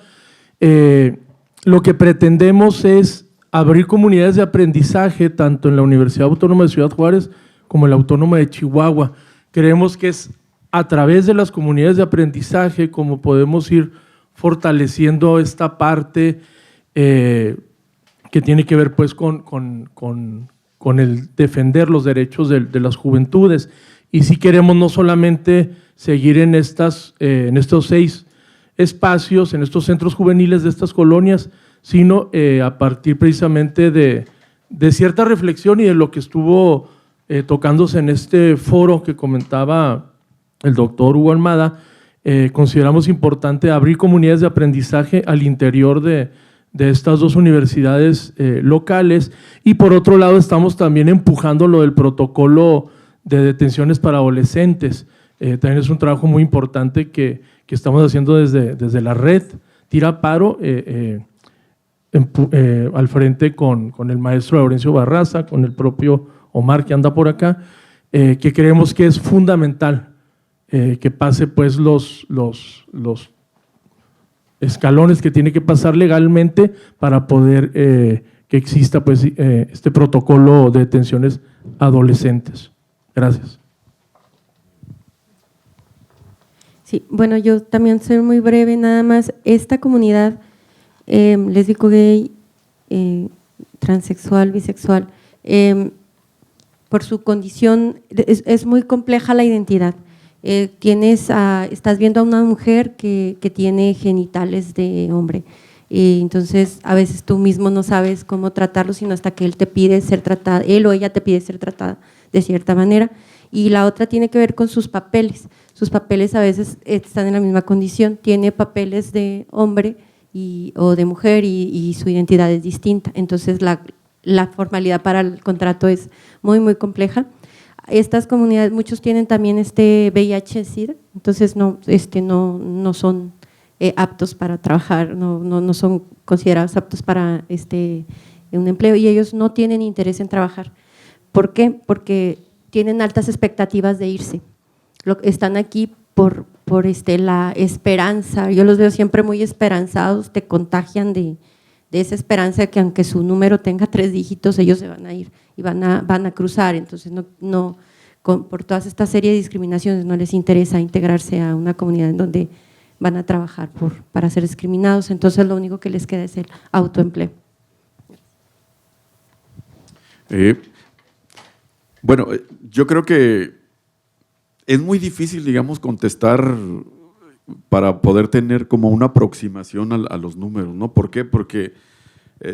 lo que pretendemos es abrir comunidades de aprendizaje tanto en la Universidad Autónoma de Ciudad Juárez como en la Autónoma de Chihuahua. Creemos que es a través de las comunidades de aprendizaje como podemos ir fortaleciendo esta parte que tiene que ver pues con el defender los derechos de las juventudes. Y si queremos no solamente seguir en estos 6 espacios, en estos centros juveniles de estas colonias, sino a partir precisamente de cierta reflexión y de lo que estuvo tocándose en este foro que comentaba el doctor Hugo Almada, consideramos importante abrir comunidades de aprendizaje al interior de estas 2 universidades locales, y por otro lado estamos también empujando lo del protocolo de detenciones para adolescentes. También es un trabajo muy importante que estamos haciendo desde la red Tira Paro, al frente con el maestro Laurencio Barraza, con el propio Omar que anda por acá, que creemos que es fundamental que pase pues los escalones que tiene que pasar legalmente para poder que exista pues este protocolo de detenciones adolescentes. Gracias. Sí, bueno, yo también soy muy breve, nada más. Esta comunidad lésbico, gay, transexual, bisexual, por su condición, es muy compleja la identidad. Estás viendo a una mujer que tiene genitales de hombre, y entonces a veces tú mismo no sabes cómo tratarlo, sino hasta que él te pide ser tratada, él o ella te pide ser tratada de cierta manera. Y la otra tiene que ver con sus papeles. Sus papeles a veces están en la misma condición, tiene papeles de hombre o de mujer y su identidad es distinta. Entonces la formalidad para el contrato es muy, muy compleja. Estas comunidades, muchos tienen también VIH-Sida, entonces no son aptos para trabajar, no son considerados aptos para un empleo, y ellos no tienen interés en trabajar. ¿Por qué? Porque tienen altas expectativas de irse. Están aquí por la esperanza. Yo los veo siempre muy esperanzados, te contagian de esa esperanza de que aunque su número tenga 3 dígitos, ellos se van a ir y van a cruzar. Entonces, por toda esta serie de discriminaciones no les interesa integrarse a una comunidad en donde van a trabajar para ser discriminados. Entonces, lo único que les queda es el autoempleo. Bueno, yo creo que es muy difícil, digamos, contestar para poder tener como una aproximación a los números, ¿no? ¿Por qué? Porque,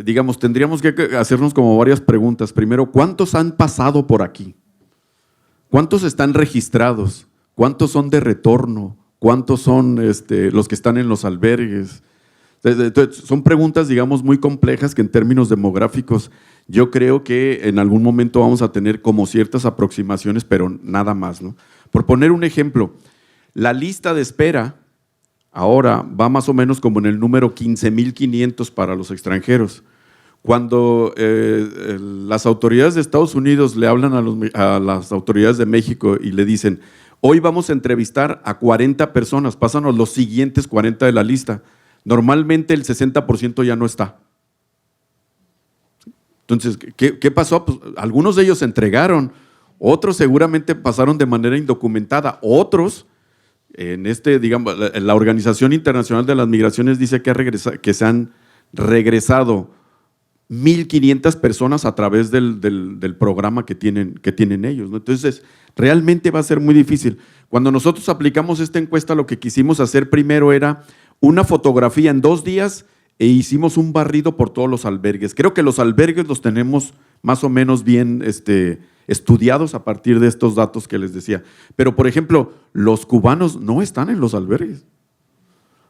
digamos, tendríamos que hacernos como varias preguntas. Primero, ¿cuántos han pasado por aquí? ¿Cuántos están registrados? ¿Cuántos son de retorno? ¿Cuántos son los que están en los albergues? Entonces, son preguntas, digamos, muy complejas que en términos demográficos yo creo que en algún momento vamos a tener como ciertas aproximaciones, pero nada más, ¿no? Por poner un ejemplo, la lista de espera ahora va más o menos como en el número 15,500 para los extranjeros. Cuando las autoridades de Estados Unidos le hablan a las autoridades de México y le dicen, hoy vamos a entrevistar a 40 personas, pásanos los siguientes 40 de la lista. Normalmente el 60% ya no está. Entonces, ¿qué pasó? Pues, algunos de ellos se entregaron, otros seguramente pasaron de manera indocumentada, otros En digamos, la Organización Internacional de las Migraciones dice que se han regresado 1,500 personas a través del programa que tienen ellos, ¿no? Entonces, realmente va a ser muy difícil. Cuando nosotros aplicamos esta encuesta, lo que quisimos hacer primero era una fotografía en 2 días e hicimos un barrido por todos los albergues. Creo que los albergues los tenemos más o menos bien estudiados a partir de estos datos que les decía. Pero, por ejemplo, los cubanos no están en los albergues.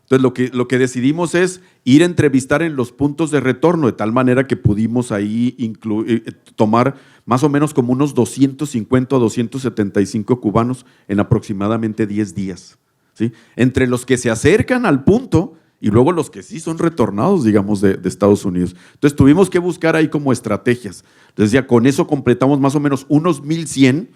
Entonces, lo que decidimos es ir a entrevistar en los puntos de retorno, de tal manera que pudimos ahí tomar más o menos como unos 250 o 275 cubanos en aproximadamente 10 días, ¿sí? Entre los que se acercan al punto y luego los que sí son retornados, digamos, de Estados Unidos. Entonces, tuvimos que buscar ahí como estrategias. Entonces, ya con eso completamos más o menos unos 1,100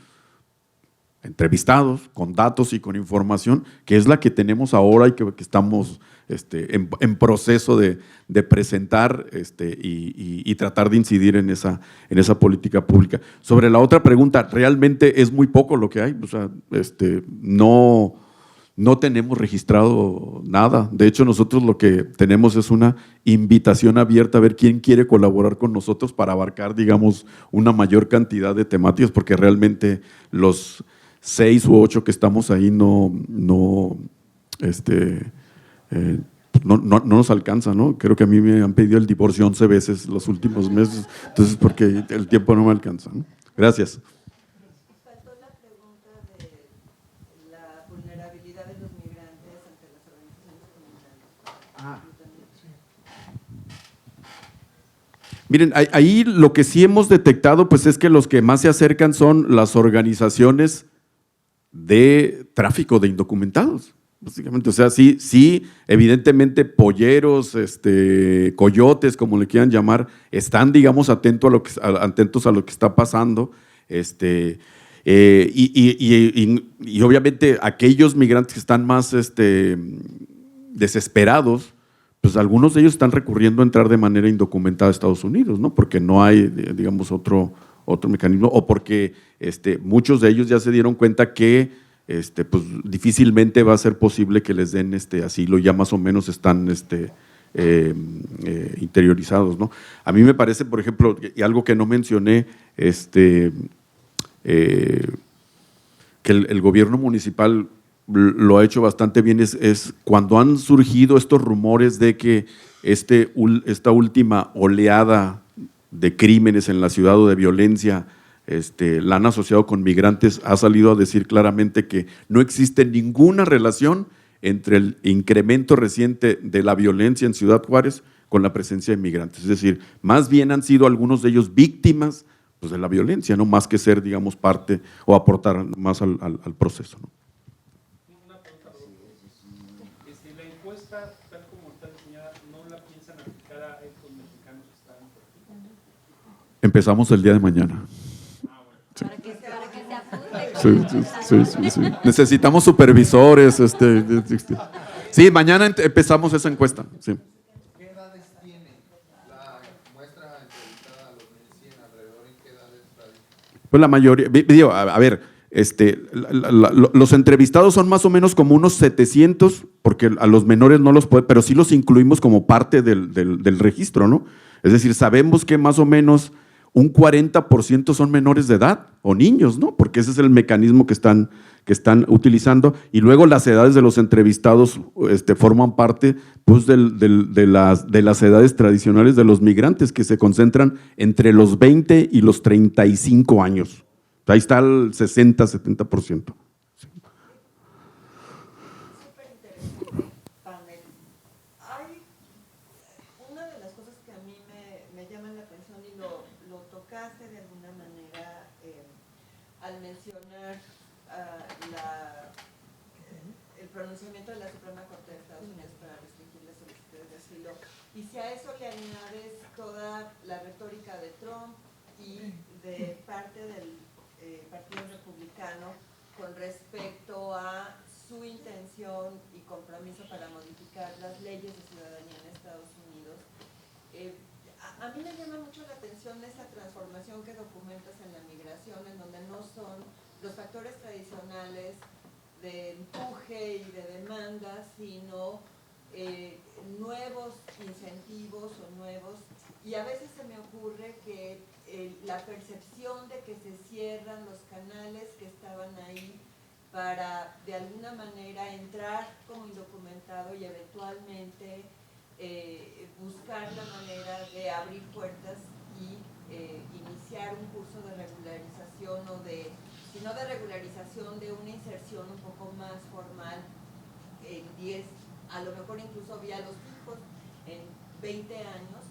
entrevistados, con datos y con información, que es la que tenemos ahora y que estamos en proceso de presentar y tratar de incidir en esa política pública. Sobre la otra pregunta, realmente es muy poco lo que hay, o sea, no tenemos registrado nada. De hecho, nosotros lo que tenemos es una invitación abierta a ver quién quiere colaborar con nosotros para abarcar, digamos, una mayor cantidad de temáticas, porque realmente los 6 u 8 que estamos ahí no nos alcanza, ¿no? Creo que a mí me han pedido el divorcio 11 veces los últimos meses, entonces porque el tiempo no me alcanza, ¿no? Gracias. Faltó la pregunta de la vulnerabilidad de los migrantes ante las organizaciones comunitarias. Miren, ahí lo que sí hemos detectado pues es que los que más se acercan son las organizaciones de tráfico de indocumentados, básicamente. O sea, sí, evidentemente polleros, coyotes, como le quieran llamar, están, digamos, atentos a lo que está pasando, y obviamente aquellos migrantes que están más desesperados, pues algunos de ellos están recurriendo a entrar de manera indocumentada a Estados Unidos, ¿no? Porque no hay, digamos, otro mecanismo, o porque muchos de ellos ya se dieron cuenta que pues difícilmente va a ser posible que les den asilo, ya más o menos están interiorizados, ¿no? A mí me parece, por ejemplo, y algo que no mencioné, que el gobierno municipal lo ha hecho bastante bien, es cuando han surgido estos rumores de que esta última oleada de crímenes en la ciudad o de violencia la han asociado con migrantes, ha salido a decir claramente que no existe ninguna relación entre el incremento reciente de la violencia en Ciudad Juárez con la presencia de migrantes. Es decir, más bien han sido algunos de ellos víctimas pues, de la violencia, no más que ser, digamos, parte o aportar más al proceso, ¿no? Una pregunta, la encuesta, tal como está diseñada, ¿no la piensan aplicar a estos mexicanos que están por aquí? Empezamos el día de mañana. Sí. Necesitamos supervisores. Sí, mañana empezamos esa encuesta. Sí. ¿Qué edades tiene la muestra entrevistada a los 1,100 alrededor? ¿En qué edades está? Pues la mayoría, digo, a ver, los entrevistados son más o menos como unos 700, porque a los menores no los puede, pero sí los incluimos como parte del registro, ¿no? Es decir, sabemos que más o menos un 40% son menores de edad o niños, ¿no? Porque ese es el mecanismo que están utilizando, y luego las edades de los entrevistados forman parte pues, de las edades tradicionales de los migrantes, que se concentran entre los 20 y los 35 años. Ahí está el 60-70%. Pronunciamiento de la Suprema Corte de Estados Unidos para restringir las solicitudes de asilo, y si a eso le añades toda la retórica de Trump y de parte del Partido Republicano con respecto a su intención y compromiso para modificar las leyes de ciudadanía en Estados Unidos, a mí me llama mucho la atención esa transformación que documentas en la migración, en donde no son los factores tradicionales empuje y de demanda, sino nuevos incentivos o nuevos, y a veces se me ocurre que la percepción de que se cierran los canales que estaban ahí para de alguna manera entrar como indocumentado y eventualmente buscar la manera de abrir puertas y iniciar un curso de regularización o de, si no de regularización, de una inserción un poco más formal en 10, a lo mejor incluso vía los hijos en 20 años,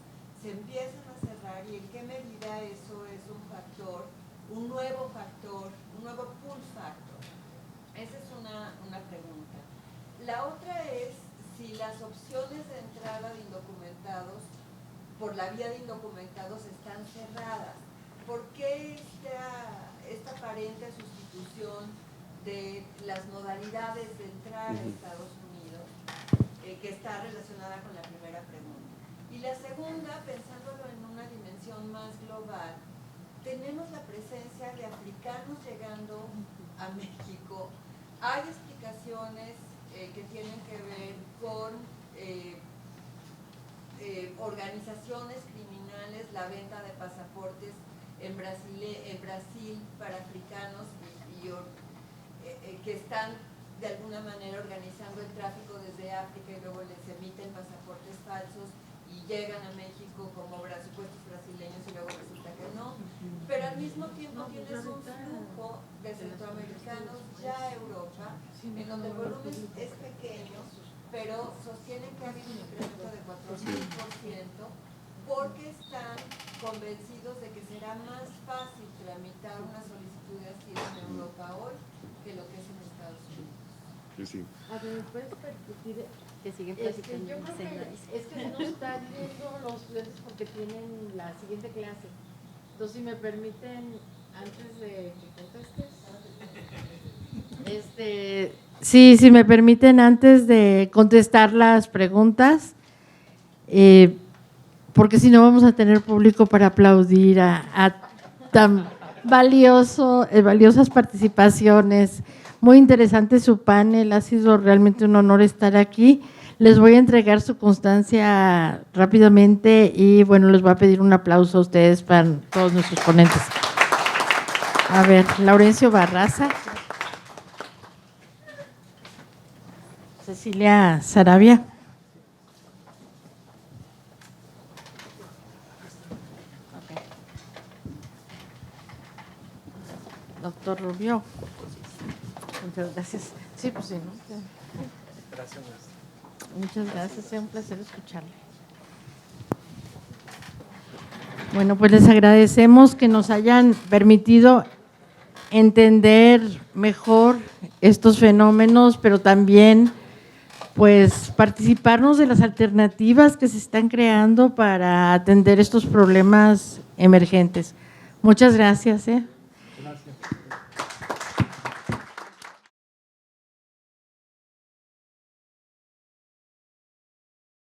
se empiezan a cerrar, y en qué medida eso es un factor, un nuevo pull factor. Esa es una pregunta. La otra es si las opciones de entrada de indocumentados por la vía de indocumentados están cerradas. ¿Por qué esta aparente sustitución de las modalidades de entrar a Estados Unidos, que está relacionada con la primera pregunta? Y la segunda, pensándolo en una dimensión más global, tenemos la presencia de africanos llegando a México. Hay explicaciones que tienen que ver con organizaciones criminales, la venta de pasaportes en Brasil para africanos que están de alguna manera organizando el tráfico desde África y luego les emiten pasaportes falsos y llegan a México como supuestos brasileños y luego resulta que no. Pero al mismo tiempo tienes un flujo de centroamericanos ya a Europa, en donde el volumen es pequeño, pero sostienen que ha habido un incremento de 4,000%, porque están convencidos de que será más fácil tramitar una solicitud de asilo en Europa hoy que lo que es en Estados Unidos. Sí. A ver, ¿puedes permitir? Que siguen Yo platicando. creo que es que se nos están viendo los estudiantes porque tienen la siguiente clase. Entonces, si me permiten, antes de que contestes, sí, si me permiten, antes de contestar las preguntas, porque si no vamos a tener público para aplaudir a tan valiosas participaciones. Muy interesante su panel, ha sido realmente un honor estar aquí. Les voy a entregar su constancia rápidamente y bueno, les voy a pedir un aplauso a ustedes para todos nuestros ponentes. A ver, Laurencio Barraza. Cecilia Sarabia. Doctor Rubio. Muchas gracias. Sí, pues sí, ¿no? Gracias. Muchas gracias, es un placer escucharle. Bueno, pues les agradecemos que nos hayan permitido entender mejor estos fenómenos, pero también pues participarnos de las alternativas que se están creando para atender estos problemas emergentes. Muchas gracias.